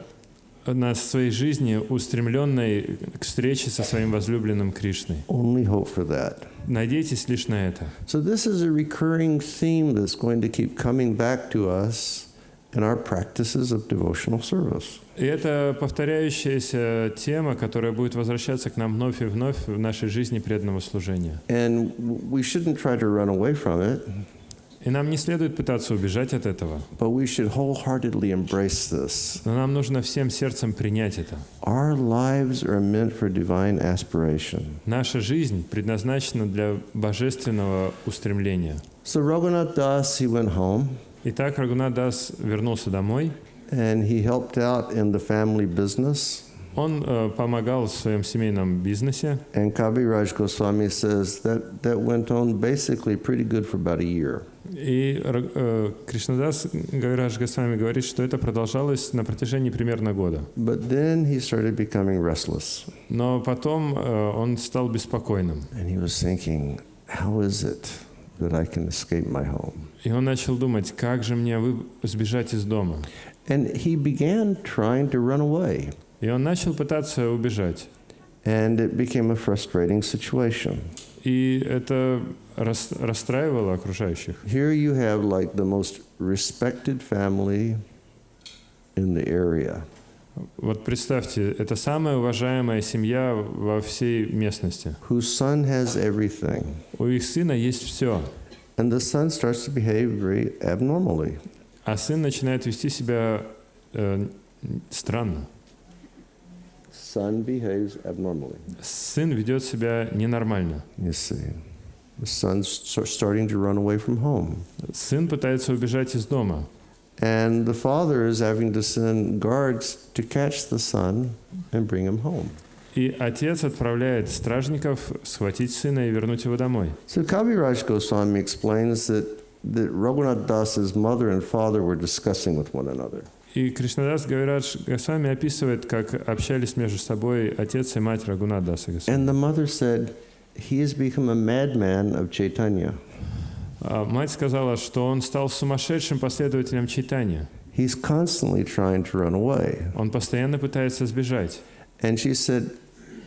на своей жизни, устремленной к встрече со своим возлюбленным Кришной. Only hope for that. Надейтесь лишь на это. So this is a recurring theme that's going to keep coming back to us in our practices of devotional service. И это повторяющаяся тема, которая будет возвращаться к нам вновь и вновь в нашей жизни преданного служения. And we shouldn't try to run away from it, И нам не следует пытаться убежать от этого, but we should wholeheartedly embrace this. но нам нужно всем сердцем принять это. Our lives are meant for divine aspiration. Наша жизнь предназначена для божественного устремления. So Raghunath Das, he went home, Итак, Рагунат Дас вернулся домой. and he helped out in the family business. Он помогал в своем семейном бизнесе. And Kaviraj Goswami says that went on basically pretty good for about a year. И Кришнадас Говирадж Госвами говорит, что это продолжалось на протяжении примерно года. But then he started becoming restless. Но потом он стал беспокойным. And he was thinking, how is it that I can escape my home? И он начал думать, как же мне сбежать из дома. And he began trying to run away. И он начал пытаться убежать. And it became a frustrating situation. И это расстраивало окружающих. Here you have like the most respected family in the area. Вот представьте, это самая уважаемая семья во всей местности. Whose son has everything. У их сына есть все. And the son starts to behave very abnormally. А сын начинает вести себя странно. son behaves abnormally. Сын ведет себя ненормально. You see, the son's starting to run away from home. Сын пытается убежать из дома. And the father is having to send guards to catch the son and bring him home. И отец отправляет стражников схватить сына и вернуть его домой. So Kaviraj Goswami explains that Raghunath Das's mother and father were discussing with one another. И Кришнадас Говирадж Госвами описывает, как общались между собой отец и мать Рагунат Даса Госвами. And the mother said, he has become a madman of Chaitanya. Мать сказала, что он стал сумасшедшим последователем Чайтаньи. He's constantly trying to run away. Он постоянно пытается сбежать. And she said,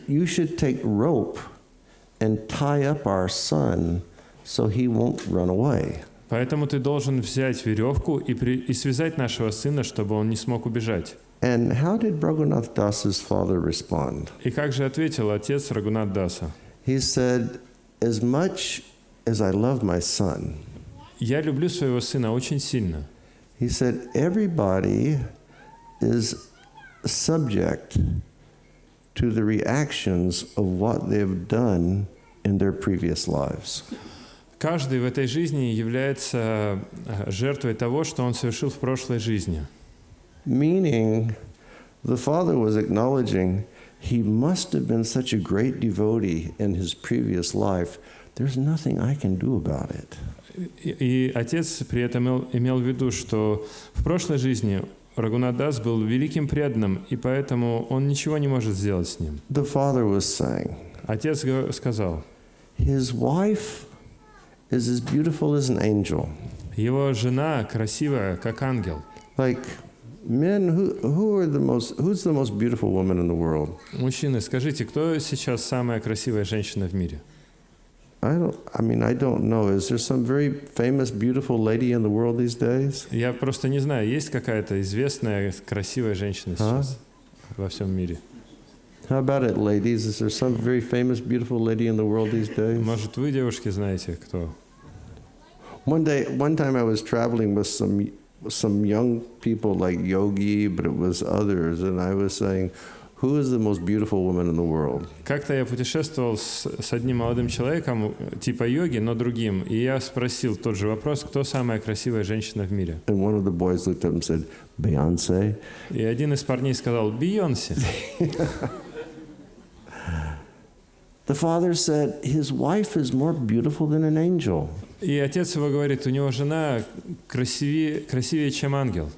you should take rope and tie up our son so he won't run away. Поэтому ты должен взять веревку и связать нашего сына, чтобы он не смог убежать. And how did Raghunath Das's father respond? И как же ответил отец Рагунат Даса? He said, as much as I love my son, Я люблю своего сына очень сильно. he said, everybody is subject to the reactions of what they've done in their previous lives. Каждый в этой жизни является жертвой того, что он совершил в прошлой жизни. Meaning, the father was acknowledging he must have been such a great devotee in his previous life. There's nothing I can do about it. И отец при этом имел в виду, что в прошлой жизни Рагунат Дас был великим преданным, и поэтому он ничего не может сделать с ним. The father was saying, Отец сказал, his wife is as beautiful as an angel. его жена красивая, как ангел. Like, men, who's the most beautiful woman in the world? Мужчины, скажите, кто сейчас самая красивая женщина в мире? I don't know. Is there some very famous, beautiful lady in the world these days? Я просто не знаю, есть какая-то известная красивая женщина сейчас во всем мире? How about it, ladies? Is there some very famous, beautiful lady in the world these days? Может, вы, девушки, знаете, кто? One time I was traveling with some young people like Yogi, but it was others, and I was saying, who is the most beautiful woman in the world? Как-то я путешествовал с одним молодым человеком, типа йоги, но другим, и я спросил тот же вопрос, кто самая красивая женщина в мире? And one of the boys looked up and said, Beyonce. И один из парней сказал, Бейонсе. The father said, his wife is more beautiful than an angel. И отец его говорит, у него жена красивее, чем ангел.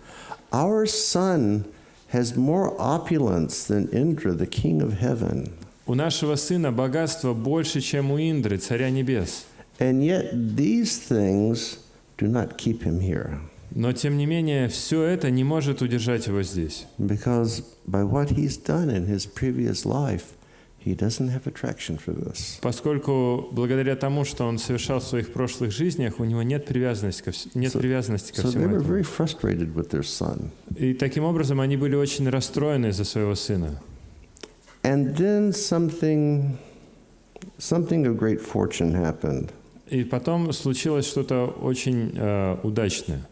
Our son has more opulence than Indra, the king of heaven. У нашего сына богатство больше, чем у Индры, царя небес. And yet these things do not keep him here. Но, тем не менее, все это не может удержать его здесь. Because by what he's done in his previous life, he doesn't have attraction for this. Поскольку благодаря тому, что он совершал в своих прошлых жизнях, у него нет привязанности ко всему So they were этому. very frustrated with their son. И таким образом они были очень расстроены из-за своего сына. And then something of great fortune happened. И потом случилось что-то очень удачное.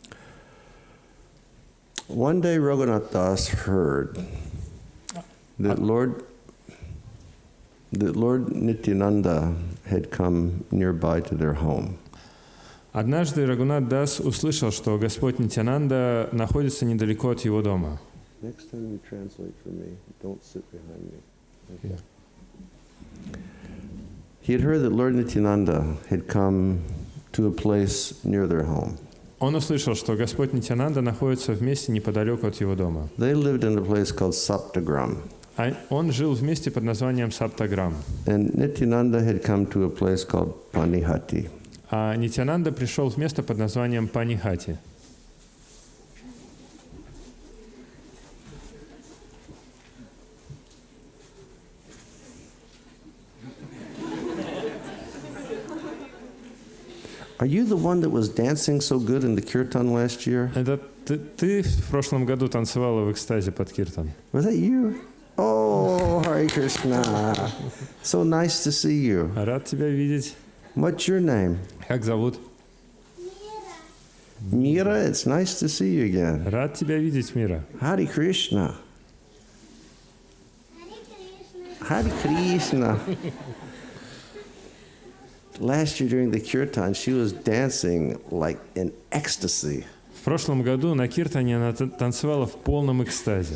One day Raghunath Das heard that Lord Nityananda had come nearby to their home. Однажды Рагунат Дас услышал, что Господь Нитянанда находится недалеко от его дома. Next time you translate for me, don't sit behind me. Okay. He had heard that Lord Nityananda had come to a place near their home. Он услышал, что Господь Нитянанда находится в месте неподалеку от его дома. They lived in a place called Saptagram. Он жил в месте под названием Саптаграм. And Nityananda had come to a place called Panihati. А Нитянанда пришел в место под названием Панихати. Are you the one that was dancing so good in the kirtan last year? Это ты в прошлом году танцевала в экстазе под киртан? Was that you? Oh, Hare Krishna. So nice to see you. Рад тебя видеть. What's your name? Как зовут? Mira, it's nice to see you again. Рад тебя видеть, Мира. Hare Krishna. Hare Krishna. Last year during the kirtan, she was dancing like in ecstasy. В прошлом году на киртане она танцевала в полном экстазе.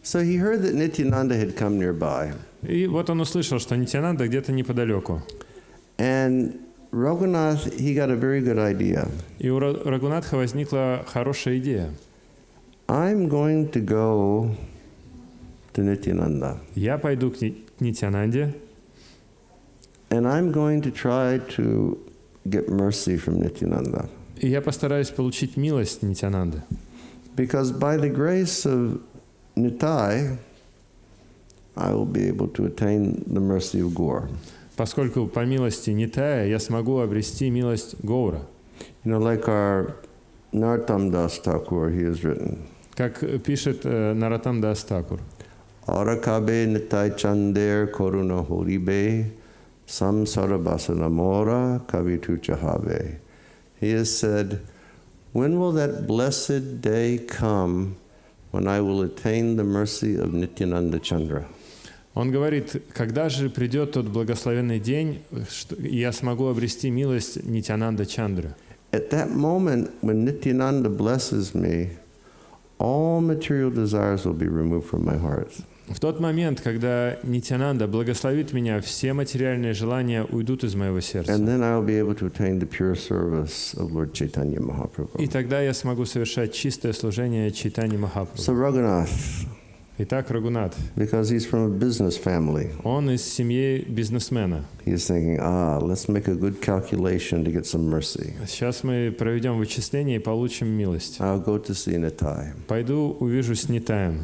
So he heard that Nityananda had come nearby. И вот он услышал, что Нитьянанда где-то неподалеку. And Raghunath, he got a very good idea. И у Рагунатха возникла хорошая идея. I'm going to go to Nityananda. Я пойду к Нитьянанде, And I'm going to try to get mercy from Nityananda. и я постараюсь получить милость Нитьянанды. Because by the grace of Nitai, I will be able to attain the mercy of Gaur. Поскольку по милости Нитая я смогу обрести милость Гаура. You know, like our Narottam Das Thakur, he has written, Как пишет Нароттам Дас Такур. Arakabe Nitai Chander Koruna Horibe Samsara Basana Mora Kavitu Chahave. He has said, when will that blessed day come when I will attain the mercy of Nityananda Chandra? Он говорит, когда же придет тот благословенный день, что я смогу обрести милость Нитьянанда Чандры. At that moment, when Nityananda blesses me, all material desires will be removed from my heart. В тот момент, когда Нитьянанда благословит меня, все материальные желания уйдут из моего сердца. And then I will be able to attain the pure service of Lord Chaitanya Mahaprabhu. И тогда я смогу совершать чистое служение Чайтаньи Махапрабху. So Raghunath, Итак, Рагунат, because he's from a business family, он из семьи бизнесмена. he is thinking, let's make a good calculation to get some mercy. Сейчас мы проведем вычисление и получим милость. I'll go to see Nitai. Пойду увижусь с Нитаем.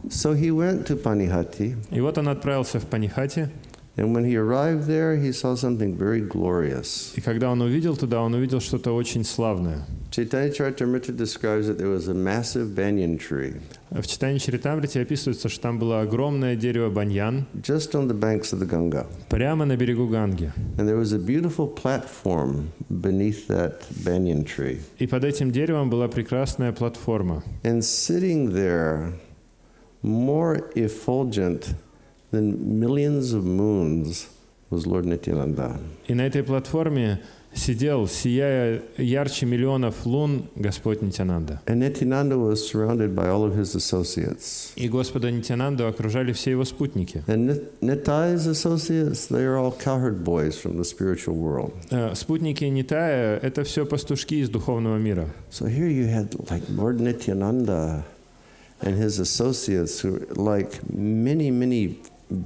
So he went to Panihati, И вот он отправился в Панихати, and when he arrived there, he saw something very glorious. и когда он увидел туда, он увидел что-то очень славное. Chaitanya Charitamrita describes that there was a massive banyan tree В читании Чаритамрити описывается, что там было огромное дерево баньян just on the banks of the Ganga. прямо на берегу Ганги. And there was a beautiful platform beneath that banyan tree. И под этим деревом была прекрасная платформа. And sitting there, more effulgent than millions of moons, was Lord Nityananda. И на этой платформе сидел, сияя ярче миллионов лун, Господь Нитьянанда. And Nityananda was surrounded by all of his associates. И Господа Нитьянанду окружали все его спутники. And Nitai's associates, they are all cowherd boys from the spiritual world. Спутники Нитая — это все пастушки из духовного мира. So here you had like Lord Nityananda and his associates who like many, many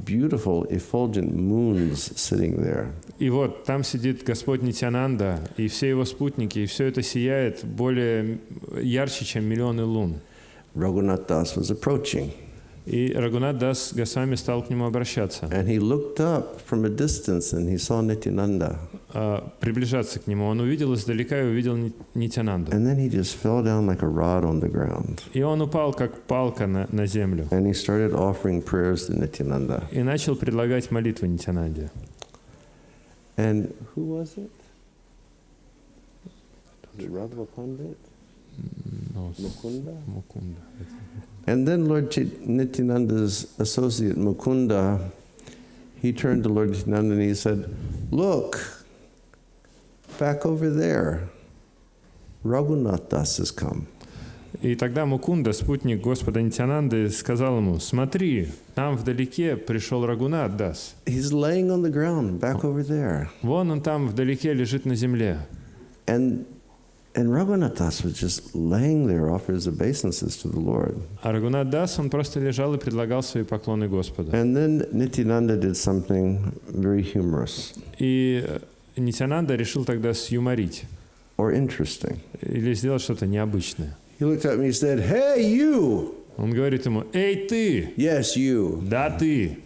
beautiful effulgent moons sitting there. И вот там сидит Господь Нитьянанда, и все его спутники, и все это сияет более ярче, чем миллионы лун. Raghunath Das was approaching. И Рагунат Дас Госвами стал к нему обращаться, And he looked up from a distance and he saw Nityananda. приближаться к нему. Он увидел издалека и увидел Нитьянанду. And then he just fell down like a rod on the ground. И он упал, как палка на землю. And he started offering prayers to Nityananda. И начал предлагать молитвы Нитьянанде. And who was it? Radha Pandit? Mukunda? Мукунда. And then Lord Nityananda's associate Mukunda, he turned to Lord Nityananda and he said, look, back over there, Raghunath Das has come. И тогда Мукунда, спутник Господа Нитьянанды, сказал ему: смотри, там вдалеке пришел Рагунат Дас. He's laying on the ground back over there. Вон он там вдалеке лежит на земле. And Raghunath Das was just laying there, offering his obeisances to the Lord. А Рагунат Дас, он просто лежал и предлагал свои поклоны Господу. And then Nityananda did something very humorous И Нитьянанда решил тогда сюморить or interesting. или сделать что-то необычное. He looked at me and said, hey, you! Он говорит ему: эй, ты! Yes, you. Да, ты!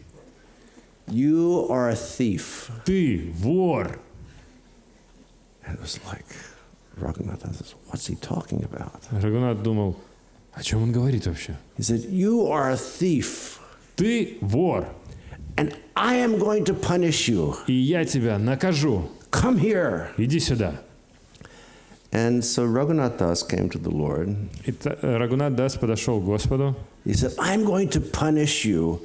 You are a thief. Ты вор! And it was like, Raghunath Das, what's he talking about? Рагунат думал: о чем он говорит вообще? He said, you are a thief. Ты вор! And I am going to punish you. И я тебя накажу! Come here. Иди сюда! And so Raghunath Das came to the Lord. И Рагунат Дас подошел к Господу. He said, I'm going to punish you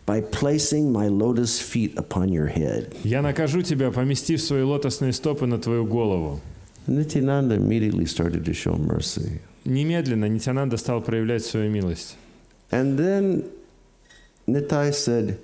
by placing my lotus feet upon your head. Я накажу тебя, поместив свои лотосные стопы на твою голову. Nityananda immediately started to show mercy. Немедленно Нитянанда стал проявлять свою милость. And then Nitai said,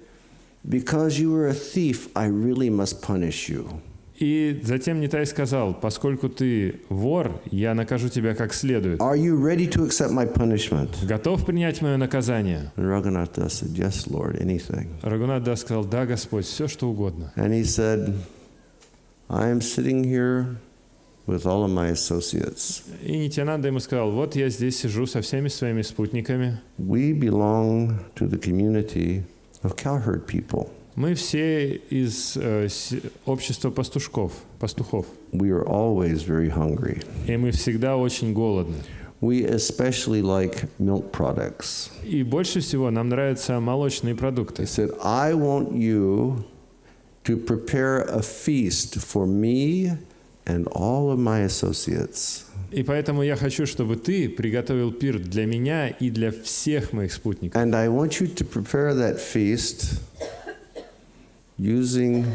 because you were a thief, I really must punish you. И затем Нитай сказал, поскольку ты вор, я накажу тебя как следует. Are you ready to accept my punishment? Готов принять мое наказание? And Raghunath Das said, yes, Lord, anything. Рагунат Дас сказал, да, Господь, все что угодно. And he said, I am sitting here with all of my associates. И Нитянанда ему сказал, вот я здесь сижу со всеми своими спутниками. We belong to the community of cowherd people. Мы все из общества пастухов. We are always very hungry. И мы всегда очень голодны. We especially like milk products. И больше всего нам нравятся молочные продукты. He said, I want you to prepare a feast for me and all of my associates. И поэтому я хочу, чтобы ты приготовил пир для меня и для всех моих спутников. And I want you to prepare that feast using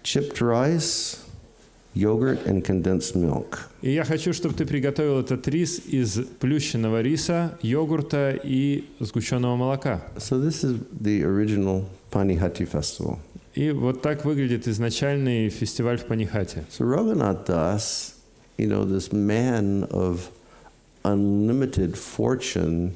chipped rice, yogurt, and condensed milk. И я хочу, чтобы ты приготовил этот рис из плющенного риса, йогурта и сгущенного молока. So this is the original Panihati festival. И вот так выглядит изначальный фестиваль в Панихате. So Raghunath Das, this man of unlimited fortune,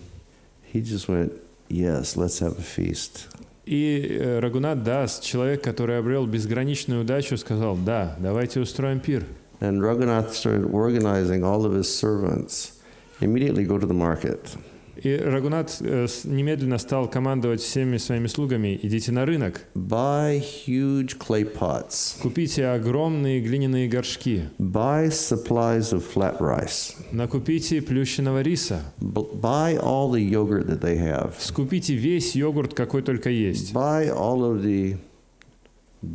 he just went, yes, let's have a feast. И Рагунат Дас, человек, который обрел безграничную удачу, сказал, да, давайте устроим пир. And Raghunath started organizing all of his servants, immediately go to the market. И Рагунат немедленно стал командовать всеми своими слугами, идите на рынок. Buy huge clay pots. Купите огромные глиняные горшки. Buy supplies of flat rice. Накупите плющенного риса. Buy all the yogurt that they have. Скупите весь йогурт, какой только есть. Buy all of the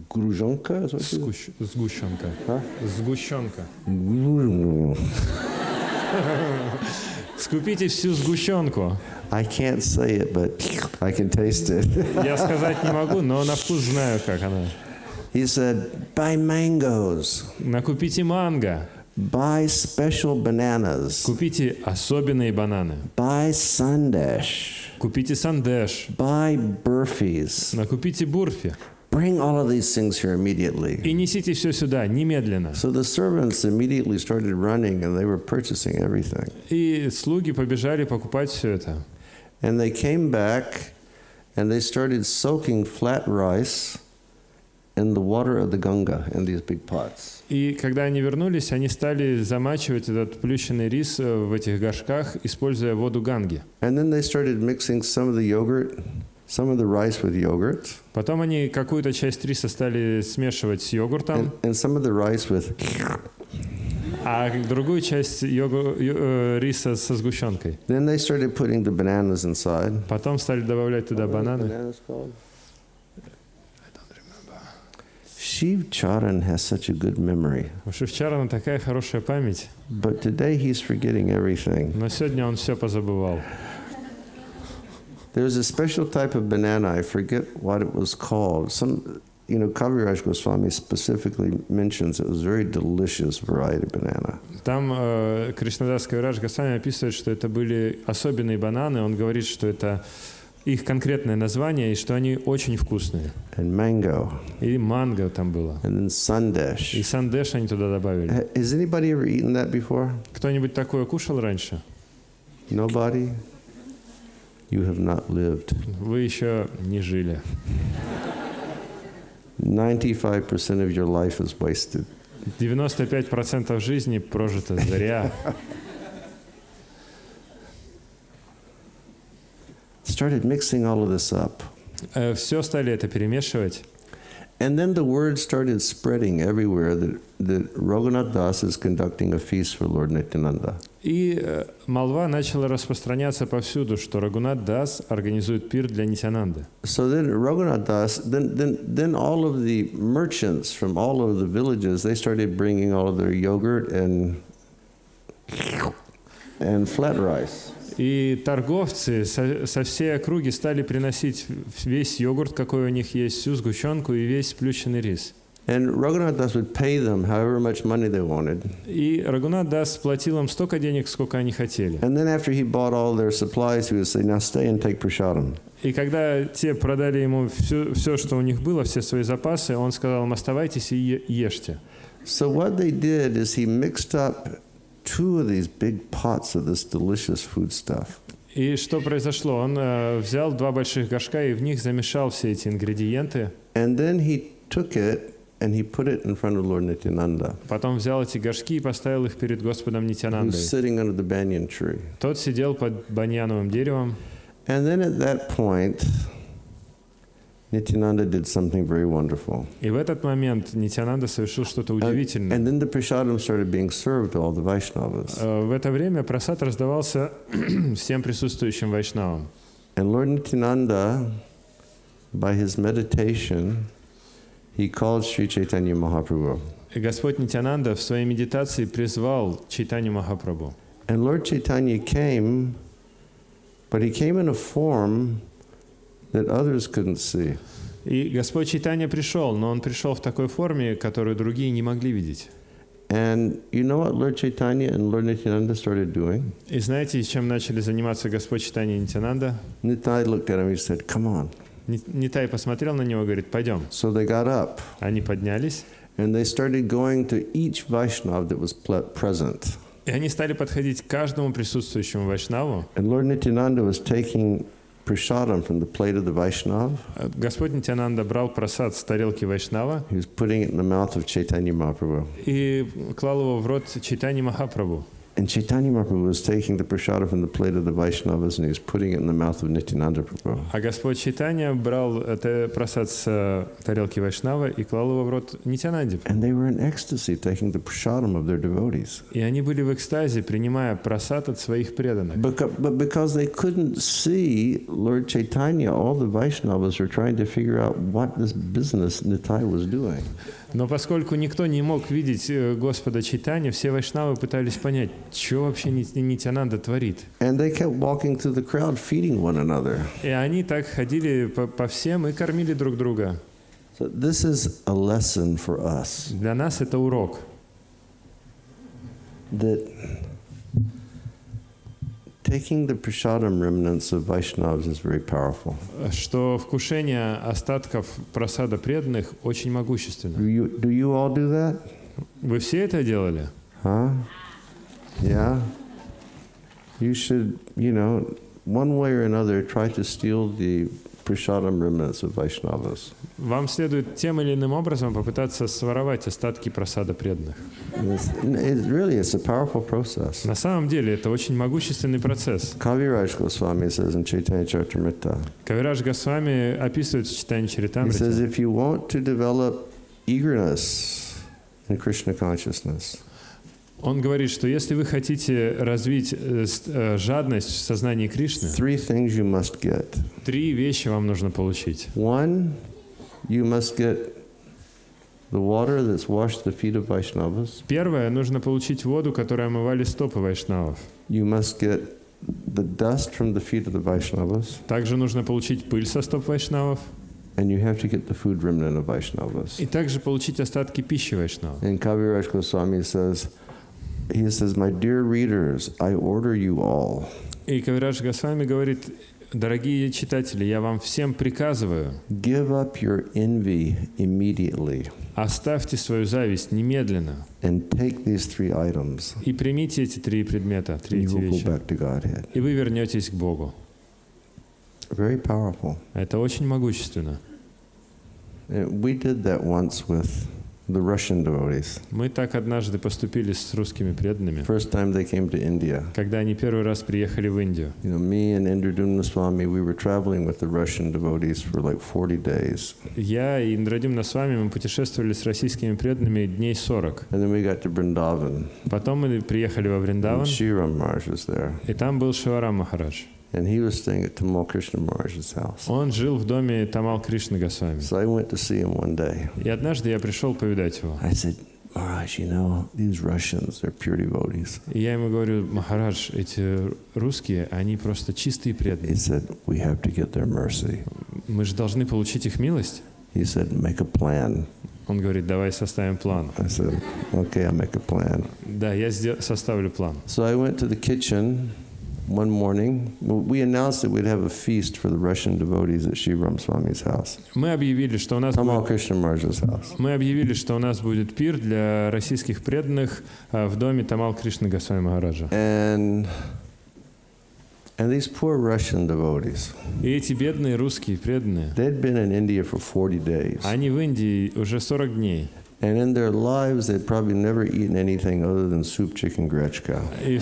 гружонка. Сгущенка. Сгущенка. Скупите всю сгущенку. I can't say it, but I can taste it. Я сказать не могу, но на вкус знаю, как она. He said, buy mangoes. Накупите манго. Buy special bananas. Купите особенные бананы. Buy sandesh. Купите сандеш. Buy burfis. Накупите бурфи. Bring all of these things here immediately. И несите все сюда, немедленно. So the servants immediately started running and they were purchasing everything. И слуги побежали покупать все это. And they came back and they started soaking flat rice in the water of the Ganga in these big pots. И когда они вернулись, они стали замачивать этот плющенный рис в этих горшках, используя воду Ганги. And then they started mixing some of the yogurt, some of the rice with yogurt. Потом они какую-то часть риса стали смешивать с йогуртом, And some of the rice with а другую часть риса со сгущенкой. Then they started putting the bananas inside. Потом стали добавлять туда бананы. Shiv Charan has such a good memory. У Шивчарана такая хорошая память, But today he's forgetting everything. но сегодня он все позабывал. There's a special type of banana, I forget what it was called. Kaviraj Goswami specifically mentions it was a very delicious variety of banana. Там Кришнадас Кавирадж Госвами описывает, что это были особенные бананы. Он говорит, что это их конкретное название и что они очень вкусные. And mango. И манго там было. And then sandesh. И сандеш они туда добавили. Has anybody ever eaten that before? Кто-нибудь такое кушал раньше? Nobody? You have not lived. Вы еще не жили. 95% of your life is wasted. 95% жизни прожито зря. Started mixing all of this up. Все стали это перемешивать. And then the word started spreading everywhere that Raghunath Das is conducting a feast for Lord Nityananda. И молва начала распространяться повсюду, что Рагунат Дас организует пир для Нитянанды. So then Raghunath Das, then all of the merchants from all of the villages, they started bringing all of their yogurt and flat rice. И торговцы со всей округи стали приносить весь йогурт, какой у них есть, всю сгущенку и весь сплющенный рис. And Raghunath Das would pay them however much money they wanted. И Рагунат Дас платил им столько денег, сколько они хотели. And then after he bought all their supplies, he would say, now stay and take prasadam. И когда те продали ему все, что у них было, все свои запасы, он сказал им: оставайтесь и ешьте. So what they did is he mixed up 2 of these big pots of this delicious food stuff. И что произошло? Он взял 2 больших горшка и в них замешал все эти ингредиенты. And then he took it and he put it in front of Lord Nityananda, Потом взял эти горшки и поставил их перед Господом who's Нитянандой. sitting under the banyan tree. Тот сидел под баньяновым деревом. And then at that point, Nityananda did something very wonderful. И в этот момент Нитянанда совершил что-то удивительное. And then the prasadam started being served to all the Vaishnavas. В это время прасад раздавался всем присутствующим вайшнавам. And Lord Nityananda, by his meditation, he called Sri Chaitanya Mahaprabhu. И Господь Нитянанда в своей медитации призвал Чайтанью Махапрабху. And Lord Chaitanya came, but he came in a form that others couldn't see. И Господь Чайтанья пришел, но Он пришел в такой форме, которую другие не могли видеть. And you know what Lord Chaitanya and Lord Nityananda started doing? И знаете, чем начали заниматься Господь Чайтанья и Нитянанда? Nitai looked at him and he said, come on. Нитай посмотрел на него и говорит: пойдем. So they got up Они поднялись, and they started going to each Vaishnav that was present. и они стали подходить к каждому присутствующему вайшнаву. And Lord Nityananda was taking prasadam from the plate of the Vaishnav. Господь Нитянанда брал прасад с тарелки вайшнава He was putting it in the mouth of Chaitanya Mahaprabhu. и клал его в рот Чайтаньи Махапрабху. And Chaitanya Mahaprabhu was taking the prasadam from the plate of the Vaishnavas and he was putting it in the mouth of Nityananda Prabhu. А Господь Чайтанья брал прасад с тарелки вайшнава и клал его в рот Нитянанде. And they were in ecstasy taking the prasadam of their devotees. И они были в экстазе, принимая прасад от своих преданных. But because they couldn't see Lord Chaitanya, all the Vaishnavas were trying to figure out what this business Nitai was doing. Но поскольку никто не мог видеть Господа Чайтанью, все вайшнавы пытались понять, что вообще Нитянанда творит. And they kept walking through the crowd, feeding one another. И они так ходили по всем и кормили друг друга. So this is a lesson for us. Для нас это урок. That taking the prasadam remnants of Vaishnavas is very powerful. Что вкушение остатков прасада преданных очень могущественно. Do you all do that? Вы все это делали? Huh? Yeah? You should, one way or another, try to steal the prasadam remnants of Vaishnavas. Вам следует тем или иным образом попытаться своровать остатки прасада преданных. It's a powerful process. На самом деле это очень могущественный процесс. Kaviraj Goswami says in Chaitanya Charitamrita, Кавирадж Госвами описывает в Чайтанье he Чаритамрите. says, if you want to develop eagerness in Krishna consciousness, Он говорит, что если вы хотите развить жадность в сознании Кришны, 3 things you must get. 3 вещи вам нужно получить. 1, you must get the water that's washed the feet of Vaishnavas. Первое, нужно получить воду, которая омывали стопы вайшнавов. You must get the dust from the feet of the Vaishnavas. Также нужно получить пыль со стоп вайшнавов. And you have to get the food remnant of Vaishnavas. И также получить остатки пищи вайшнавов. And Kaviraj Goswami says, my dear readers, I order you all. И Кавирадж Госвами говорит: дорогие читатели, я вам всем приказываю, Give up your envy immediately оставьте свою зависть немедленно and take these 3 items. и примите эти 3 предмета, 3 You эти will go вещи, back to Godhead. и вы вернетесь к Богу. Very powerful. Это очень могущественно. We did that once with the Russian devotees. Мы так однажды поступили с русскими преданными, First time they came to India. когда они первый раз приехали в Индию. Me and Indradumna Swami, we were traveling with the Russian devotees for like 40 days. Я и Индрадюмна Свами, мы путешествовали с российскими преданными дней 40. And then we got to Vrindavan. Потом мы приехали во And Вриндаван, Shiram Maharaj was there. и там был Шиварам Махарадж. And he was staying at Tamal Krishna Maharaj's house. Он жил в доме Тамал Кришны Госвами. So I went to see him one day. И однажды я пришел повидать его. I said, Maharaj, you know, these Russians, they're pure devotees. И я ему говорю: Махарадж, эти русские, они просто чистые преданные. He said, we have to get their mercy. Мы же должны получить их милость. He said, make a plan. Он говорит: давай составим план. I said, okay, I'll make a plan. Да, я составлю план. So I went to the kitchen one morning. We announced that we'd have a feast for the Russian devotees at Shivam Swami's house. Мы объявили, что у нас Tamal Krishna Maharaj's house. Мы объявили, что у нас будет пир для российских преданных в доме Тамал Кришны Госвами Махараджа. And these poor Russian devotees, И эти бедные русские преданные, they'd been in India for 40 days. они в Индии уже 40 дней. And in their lives, they'd probably never eaten anything other than soup, chicken, grechka. И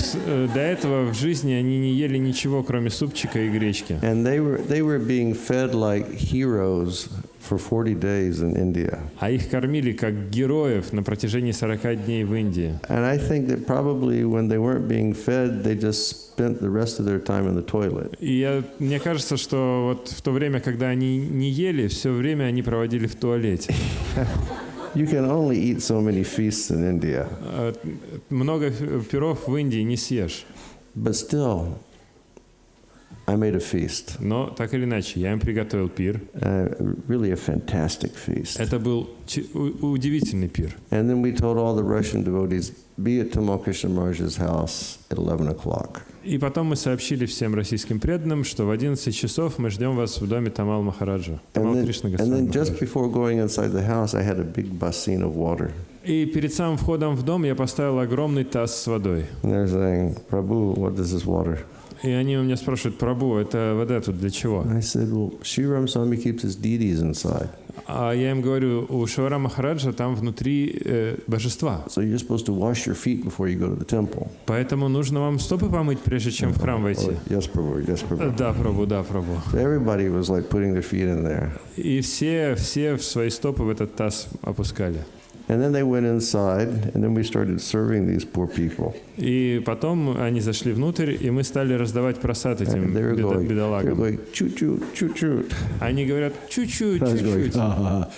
до этого в жизни они не ели ничего, кроме супчика и гречки. And they were being fed like heroes for 40 days in India. А их кормили как героев на протяжении 40 дней в Индии. And I think that probably when they weren't being fed, they just spent the rest of their time in the toilet. И мне кажется, что вот в то время, когда они не ели, все время они проводили в туалете. You can only eat so many feasts in India. Много пиров в Индии не съешь. But still, I made a feast. Но так или иначе, я им приготовил пир. Really a fantastic feast. Это был удивительный пир. And then we told all the Russian devotees, be at Tamal Krishna Maharaj's house at 11 o'clock. И потом мы сообщили всем российским преданным, что в 11 часов мы ждем вас в доме Тамал Махараджа. Тамал Кришна Госвами And then Махараджа. just before going inside the house, I had a big basin of water. И перед самым входом в дом я поставил огромный таз с водой. And they're saying, Prabhu, what is this water? И они у меня спрашивают: Прабху, это вода тут для чего? I said, well, Shivam Swami keeps his deities inside. А я им говорю: у Шивара Махараджа там внутри божества. So you're supposed to wash your feet before you go to the temple. Поэтому нужно вам стопы помыть, прежде чем в храм войти. Yes, Prabhu, yes, Prabhu. Да, Прабху, да, Прабху. Everybody was like putting their feet in there. И все свои стопы в этот таз опускали. And then they went inside, and then we started serving these poor people. И потом они зашли внутрь, и мы стали раздавать просад этим They were бедолагам. going, choo-choo, choo-choo. Они говорят: чуть-чуть, I was going,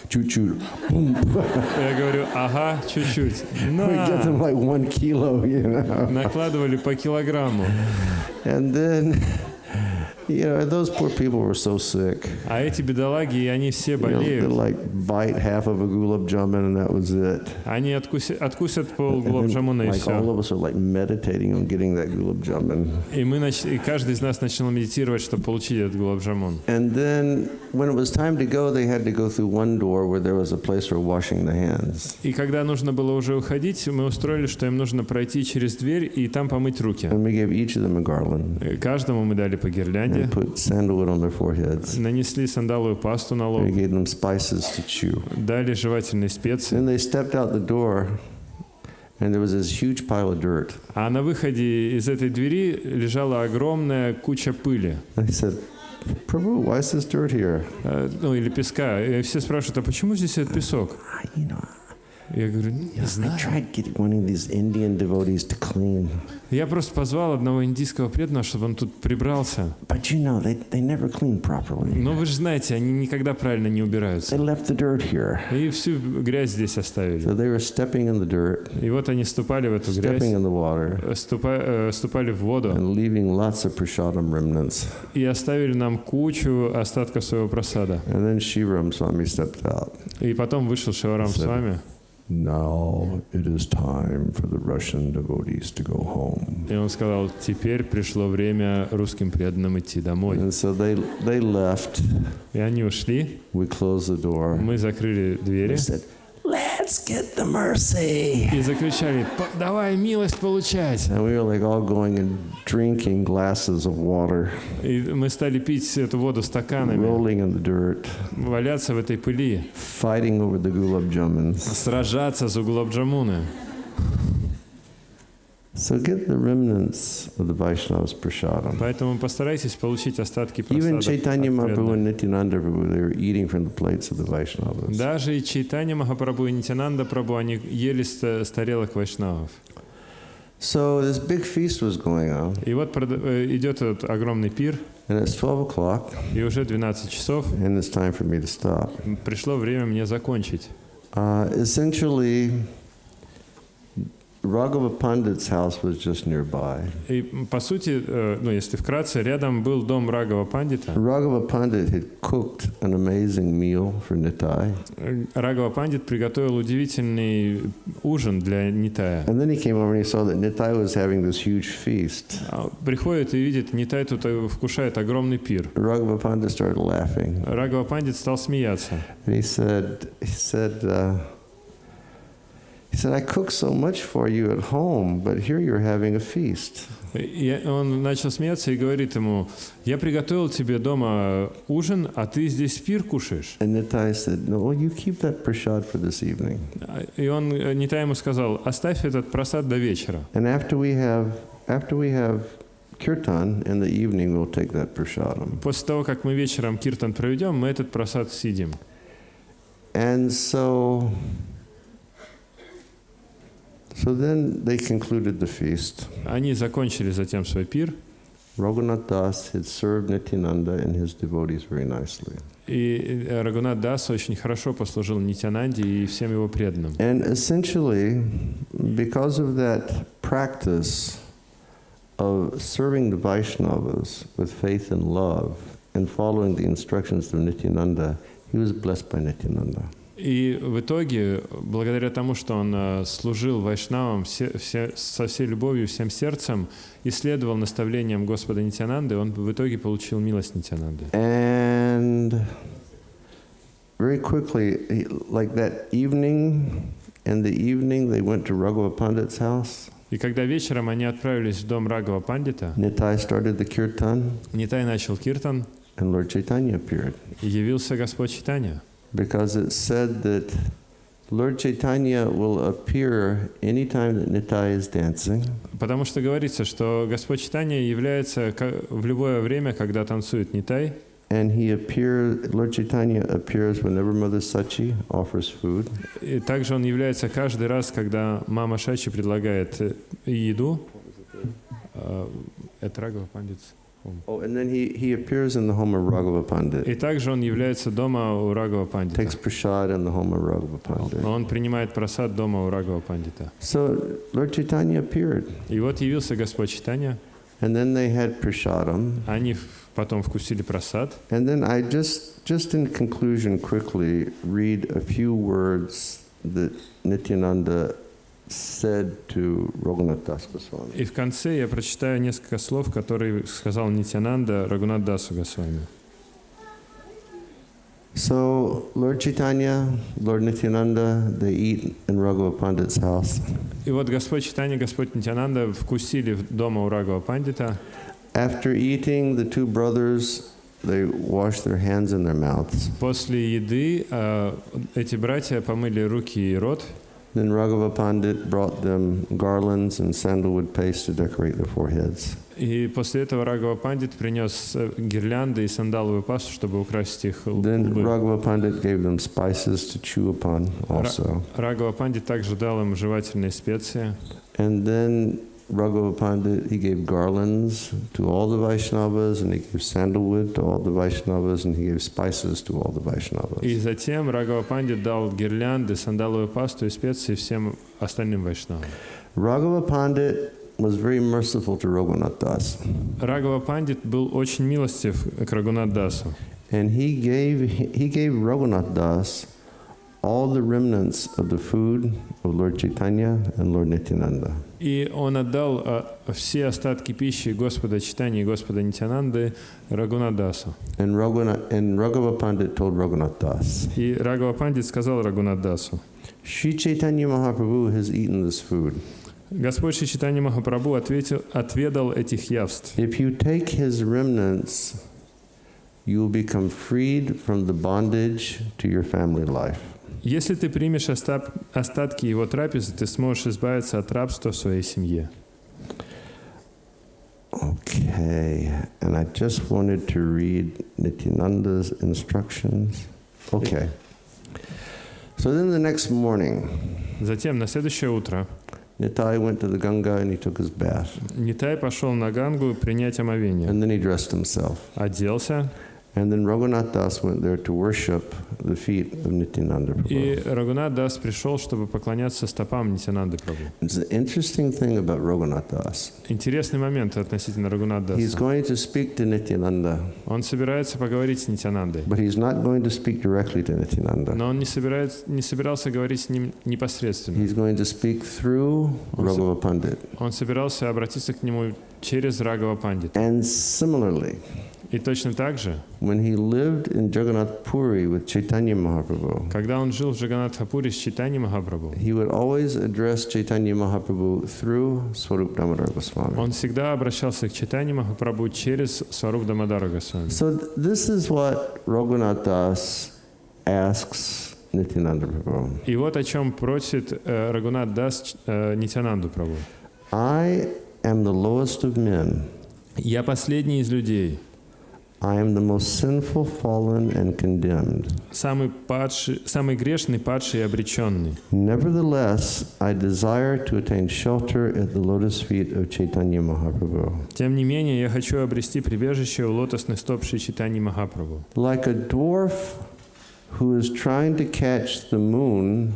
чуть-чуть. choo-choo. Я говорю: ага, чуть-чуть. We get them like 1 kilo, you know. Накладывали по килограмму. And then, you know, those poor people were so sick. А эти бедолаги, они все You know, they болеют. like bite half of a gulab jamun and that was it. Они откусят пол And then, гулаб-джамуна и like all все. of us are like meditating on getting that gulab jamun. И каждый из нас начал медитировать, чтобы получить этот гулаб-джамун. And then when it was time to go, they had to go through one door where there was a place for washing the hands. И когда нужно было уже уходить, мы устроили, что им нужно пройти через дверь и там помыть руки. And we gave each of them a garland. Каждому мы дали по гирлянде, And put sandalwood on their foreheads. нанесли сандаловую пасту на лоб, We gave them spices to chew. дали жевательные специи. Then they stepped out the door, and there was this huge pile of dirt. А на выходе из этой двери лежала огромная куча пыли. And they said, Prabhu, why is this dirt here? Ну, или песка. И все спрашивают: а почему здесь этот песок? You know, Я говорю: не I знаю. tried getting one of these Indian devotees to clean. Я просто позвал одного индийского преданного, чтобы он тут прибрался. But you know, they never clean properly. Но вы же знаете, они никогда правильно не They убираются. left the dirt here. И всю грязь здесь оставили. So they were stepping in the dirt, И вот они ступали в эту stepping грязь, in the water, ступали в воду and leaving lots of prasadam remnants. и оставили нам кучу остатков своего просада. And then Shivam Swami stepped out. И потом вышел Шиварам Свами, Now it is time for the Russian devotees to go home. и он сказал: теперь пришло время русским преданным идти домой. And so they left. И они ушли, We closed the door. мы закрыли двери They said, let's get the mercy. и закричали: давай милость получать! And we were like all going and drinking glasses of water, И мы стали пить эту воду стаканами, rolling in the dirt, валяться в этой пыли, fighting over the gulab jamans. сражаться за гулаб-джамуны. So get the remnants of the Vaishnavas prasadam. Поэтому постарайтесь получить остатки Even просада. Chaitanya Mahaprabhu and Nityananda Prabhu, they were eating from the plates of the Vaishnavas. Даже и Чайтанья Махапрабху и Нитянанда Прабху, они ели с тарелок вайшнавов. So this big feast was going on, И вот идет этот огромный пир, and it's 12 o'clock, и уже 12 часов. and it's time for me to stop. Пришло время мне закончить. Essentially, Raghava Pandit's house was just nearby. И по сути, ну если вкратце, рядом был дом Рагава Пандита. Raghava Pandit had cooked an amazing meal for Nitai. Рагава Пандит приготовил удивительный ужин для Нитая. And then he came over and he saw that Nitai was having this huge feast. Приходит и видит, Нитай тут вкушает огромный пир. Raghava Pandit started laughing. Рагава Пандит стал смеяться. And he said, I cook so much for you at home, but here you're having a feast. И он начал смеяться и говорит ему: я приготовил тебе дома ужин, а ты здесь пир кушаешь. And Nitai said, no, you keep that prasad for this evening. И он, Нитай ему сказал: оставь этот прасад до вечера. And after we have kirtan in the evening, we'll take that prasadam. После того, как мы вечером киртан проведем, мы этот прасад съедим. And so then they concluded the feast. Они закончили затем свой пир. Raghunath Das had served Nityananda and his devotees very nicely. И Рагунат Дас очень хорошо послужил Нитянанде и всем его преданным. And essentially, because of that practice of serving the Vaishnavas with faith and love and following the instructions of Nityananda, he was blessed by Nityananda. И в итоге, благодаря тому, что он служил вайшнавам со всей любовью, всем сердцем, и следовал наставлениям Господа Нитянанды, он в итоге получил милость Нитянанды. And very quickly, like that evening, in the evening, they went to Raghava Pandit's house. И когда вечером они отправились в дом Рагава Пандита, Nitai started the kirtan, Нитай начал киртан, and Lord Chaitanya appeared. и явился Господь Чайтанья. Because it said that Lord Chaitanya will appear anytime that Nitai is dancing. Потому что говорится, что Господь Чайтанья является в любое время, когда танцует Нитай. And Lord Chaitanya appears whenever Mother Sachi offers food. И также он является каждый раз, когда мама Шачи предлагает еду. Это Рагава Пандит. Oh, and then he appears in the home of Raghava Pandit. И также он является дома у Рагава Пандита. Takes prasad in the home of Raghava Pandit. Он принимает прасад дома у Рагава Пандита. So Lord Chaitanya appeared. И вот явился Господь Чайтанья. And then they had prasadam. Они потом вкусили прасад. And then I just in conclusion quickly read a few words that Nityananda said to Raghunath Das Goswami. И в конце я прочитаю несколько слов, которые сказал Нитянанда Рагунат Дасу Госвами. So Lord Chaitanya, Lord Nityananda, they eat in Raghava Pandit's house. И вот Господь Чайтанья, Господь Нитянанда вкусили дома у Рагава Пандита. After eating, the two brothers, they washed their hands and their mouths. После еды эти братья помыли руки и рот. Then Raghava Pandit brought them garlands and sandalwood paste to decorate their foreheads. И после этого Рагава Пандит принес гирлянды и сандаловую пасту, чтобы украсить их Then лбы. Raghava Pandit gave them spices to chew upon also. Рагава Пандит также дал им жевательные специи. And then Raghava Pandit, he gave garlands to all the Vaishnavas, and he gave sandalwood to all the Vaishnavas, and he gave spices to all the Vaishnavas. И затем Рагава Пандит дал гирлянды, сандаловую пасту и специи всем остальным вайшнавам. Raghava Pandit was very merciful to Raghunath Das. Рагава Пандит был очень милостив к Рагунат Дасу. And he gave Raghunath Das all the remnants of the food of Lord Chaitanya and Lord Nityananda. И он отдал все остатки пищи Господа Чайтаньи и Господа Нитянанды Рагунат Дасу. And Raghava Pandit told Raghunath Das, И Рагава Пандит сказал Рагунат Дасу: Sri Chaitanya Mahaprabhu has eaten this food. Господь Шри Чайтанья Махапрабху отведал этих явств. If you take his remnants, you will become freed from the bondage to your family life. Если ты примешь остатки его трапезы, ты сможешь избавиться от рабства в своей семье. Okay, and I just wanted to read Nityananda's instructions. Okay. So then the next morning, Затем, на следующее утро, Nitai went to the Ganga and he took his bath. Нитай пошел на Гангу принять омовение. And then he dressed himself. Оделся. And then Raghunath Das went there to worship the feet of Nityananda И Prabhu. Рагунат Дас пришел, чтобы поклоняться стопам Нитянанды Прабху. It's an interesting thing about Raghunath Das. Интересный момент относительно Рагунат He's Даса. going to speak to Nityananda, Он собирается поговорить с Нитянандой, but he's not going to speak directly to Nityananda. но он не собирался говорить с ним непосредственно. He's going to speak through Raghava Pandit. Он собирался обратиться к нему через Рагава Пандита. And similarly, И точно так же, when he lived in Jagannath Puri with Chaitanya Mahaprabhu, когда он жил в Джаганатхапуре с Чайтаньей Махапрабху, he would always address Chaitanya Mahaprabhu through Swarup Damodar Goswami. он всегда обращался к Чайтанье Махапрабху через Сваруб Дамодара Госвами. So this is what Raghunath Das asks Nityananda Prabhu. И вот о чем просит Рагунат Дас Нитянанду Прабху. I am the lowest of men. «Я последний из людей, I am the most sinful, fallen, and condemned. самый грешный, падший и обреченный. Nevertheless, I desire to attain shelter at the lotus feet of Chaitanya Mahaprabhu. Тем не менее, я хочу обрести прибежище у лотосных стоп Шри Чайтаньи Махапрабху. Like a dwarf who is trying to catch the moon,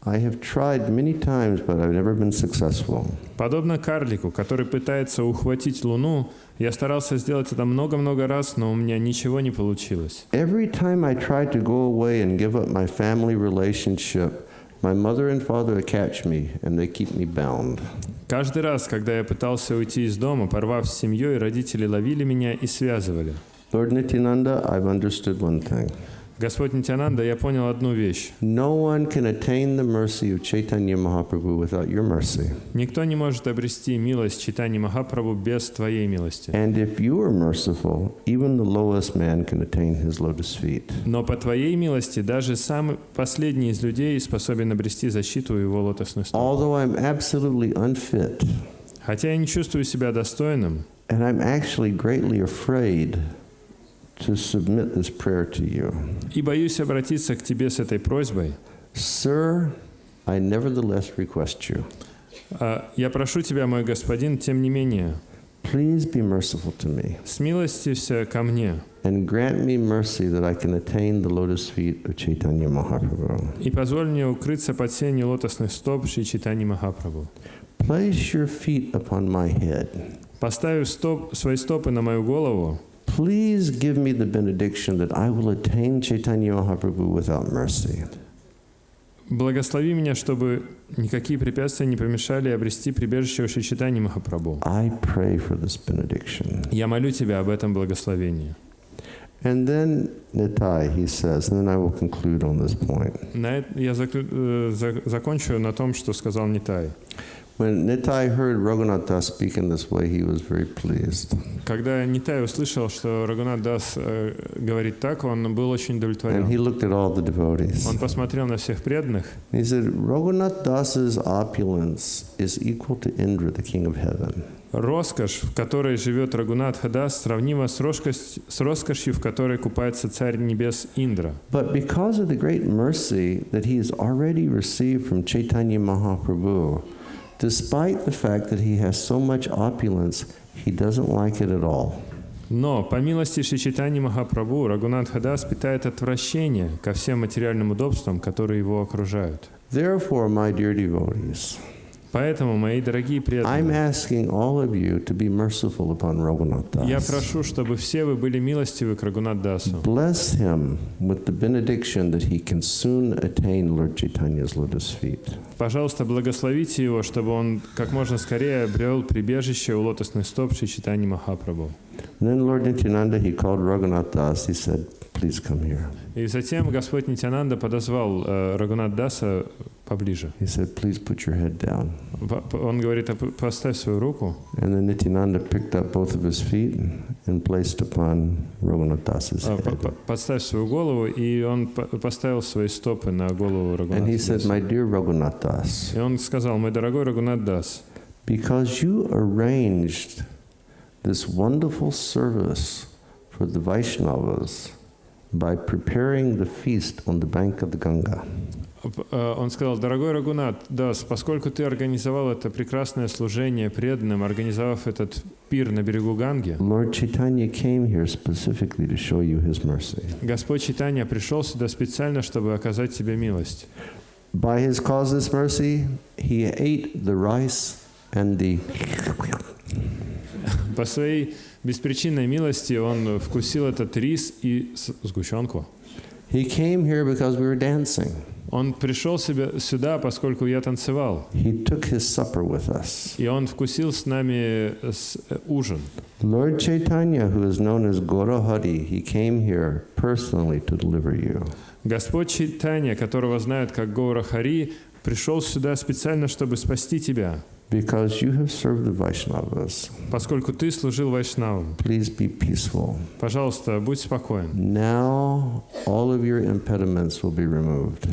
I have tried many times, but I've never been successful. Подобно карлику, который пытается ухватить Луну, я старался сделать это много-много раз, но у меня ничего не получилось. Every time I try to go away and give up my family relationship, my mother and father catch me and they keep me bound. Каждый раз, когда я пытался уйти из дома, порвав с семьей, родители ловили меня и связывали. Lord Nityananda, I've understood one thing. Господь Нитянанда, я понял одну вещь. No one can attain the mercy of Chaitanya Mahaprabhu without your mercy. Никто не может обрести милость Чайтаньи Махапрабху без твоей милости. And if you are merciful, even the lowest man can attain his lotus feet. Но по твоей милости даже самый последний из людей способен обрести защиту его лотосных стоп. Although I'm absolutely unfit, Хотя я не чувствую себя достойным, and I'm actually greatly afraid to submit this prayer to you. и боюсь обратиться к тебе с этой просьбой, Sir, I nevertheless request you. Я прошу тебя, мой господин, тем не менее, Please be merciful to me смилостивься ко мне and grant me mercy that I can attain the lotus feet of Chaitanya Mahaprabhu. и позволь мне укрыться под сенью лотосных стоп Шри Чайтаньи Махапрабху. Place your feet upon my head. Поставив свои стопы на мою голову, Please give me the benediction that I will attain Chaitanya Mahaprabhu without mercy. благослови меня, чтобы никакие препятствия не помешали обрести прибежище у Шри Чайтаньи Махапрабху. I pray for this benediction. Я молю тебя об этом благословении. And then Nitai, he says, and then I will conclude on this point. Я закончу на том, что сказал Нитай. When Nitai heard Raghunath Das speak in this way, he was very pleased. Когда Нитай услышал, что Рагунат Дас говорит так, он был очень And удовлетворен. he looked at all the devotees. Он посмотрел на всех преданных. He said, Raghunath Das's opulence is equal to Indra, the king of heaven. Роскошь, в которой живет Рагунат Дас, сравнима с роскошью, в которой купается царь небес Индра. But because of the great mercy that he has already received from Chaitanya Mahaprabhu, despite the fact that he has so much opulence, he doesn't like it at all. Но, по милости Шри Чайтаньи Махапрабху, Рагунат Дас питает отвращение ко всем материальным удобствам, которые его окружают. Therefore, my dear devotees, Поэтому, мои дорогие I'm преданные, asking all of you to be merciful upon Raghunath я Das. прошу, чтобы все вы были милостивы к Рагунат Дасу. Bless him with the benediction that he can soon attain Lord Chaitanya's lotus feet. Пожалуйста, благословите его, чтобы он как можно скорее обрел прибежище у лотосных стоп Шри Чайтаньи Махапрабху. Then Lord Nityananda, he called Raghunath Das. He said, please come here. И затем Господь Нитянанда подозвал Рагунат Даса поближе. He said, please put your head down. Он говорит, поставь свою руку. And then Nityananda picked up both of his feet and placed upon Raghunath Das's head. Подставь свою голову, и он поставил свои стопы на голову And he Рагуната said, Даса. my dear Raghunath Das, И он сказал, мой дорогой Рагунат Дас, because you arranged this wonderful service for the Vaishnavas by preparing the feast on the bank of the Ganga. Он сказал: «Дорогой Рагунат Дас, поскольку ты организовал это прекрасное служение преданным, организовав этот пир на берегу Ганги, Lord Chaitanya came here specifically to show you his mercy. Господь Чайтанья пришел сюда специально, чтобы оказать тебе милость. By his causeless mercy, he ate the rice and the По своей беспричинной милости он вкусил этот рис и сгущенку. He came here because we were dancing. Он пришел сюда, поскольку я танцевал. He took his supper with us. И он вкусил с нами ужин. Lord Chaitanya, who is known as Gora Hari, he came here personally to deliver you. Господь Чайтанья, которого знают как Гаура Хари, пришел сюда специально, чтобы спасти тебя. Because you have served the Vaishnavas. Поскольку ты служил вайшнавам. Please be peaceful. Пожалуйста, будь спокоен. Now all of your impediments will be removed.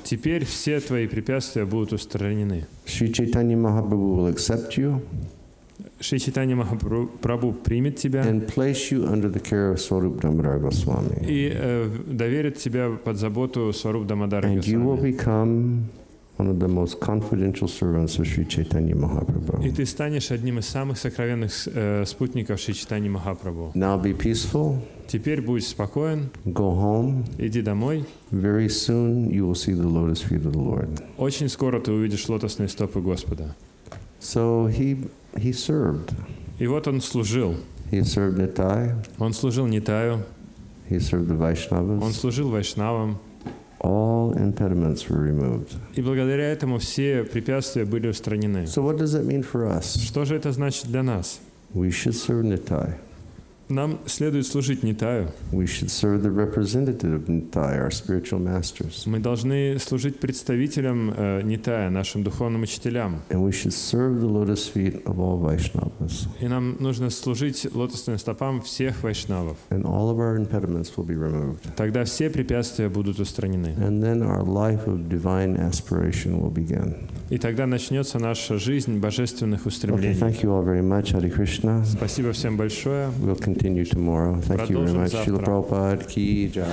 Теперь все твои препятствия будут устранены. Sri Chaitanya Mahaprabhu will accept you Шри Чайтанья Махапрабху примет тебя and place you under the care of Swarup Damodar Goswami. и доверит тебя под заботу Сваруб Дамодара And you will Госвами. become one of the most confidential servants of Sri Chaitanya И Mahaprabhu. ты станешь одним из самых сокровенных спутников Шри Чайтаньи Махапрабху. Now be peaceful, Теперь будь спокоен, go home. иди домой. Very soon you will see the lotus feet of the Lord. Очень скоро ты увидишь лотосные стопы Господа. So he served. И вот он служил. He served Nitai. Он служил Нитаю, He served the он Vaishnavas. служил вайшнавам. All impediments were removed. И благодаря этому все препятствия были устранены. So what does that mean for us? Что же это значит для нас? We should serve Nitai. Нам следует служить Нитаю. We should serve the representative of Nitai, our spiritual masters. Мы должны служить представителям Нитая, нашим духовным учителям. And we should serve the lotus feet of all Vaishnavas. И нам нужно служить лотосным стопам всех вайшнавов. And all of our impediments will be removed. Тогда все препятствия будут устранены. And then our life of divine aspiration will begin. И тогда начнется наша жизнь божественных Okay, устремлений. thank you all very much. Hare Krishna. Спасибо всем большое. We'll continue tomorrow. Thank you very Продолжим much. Srila завтра. Prabhupada ki jai.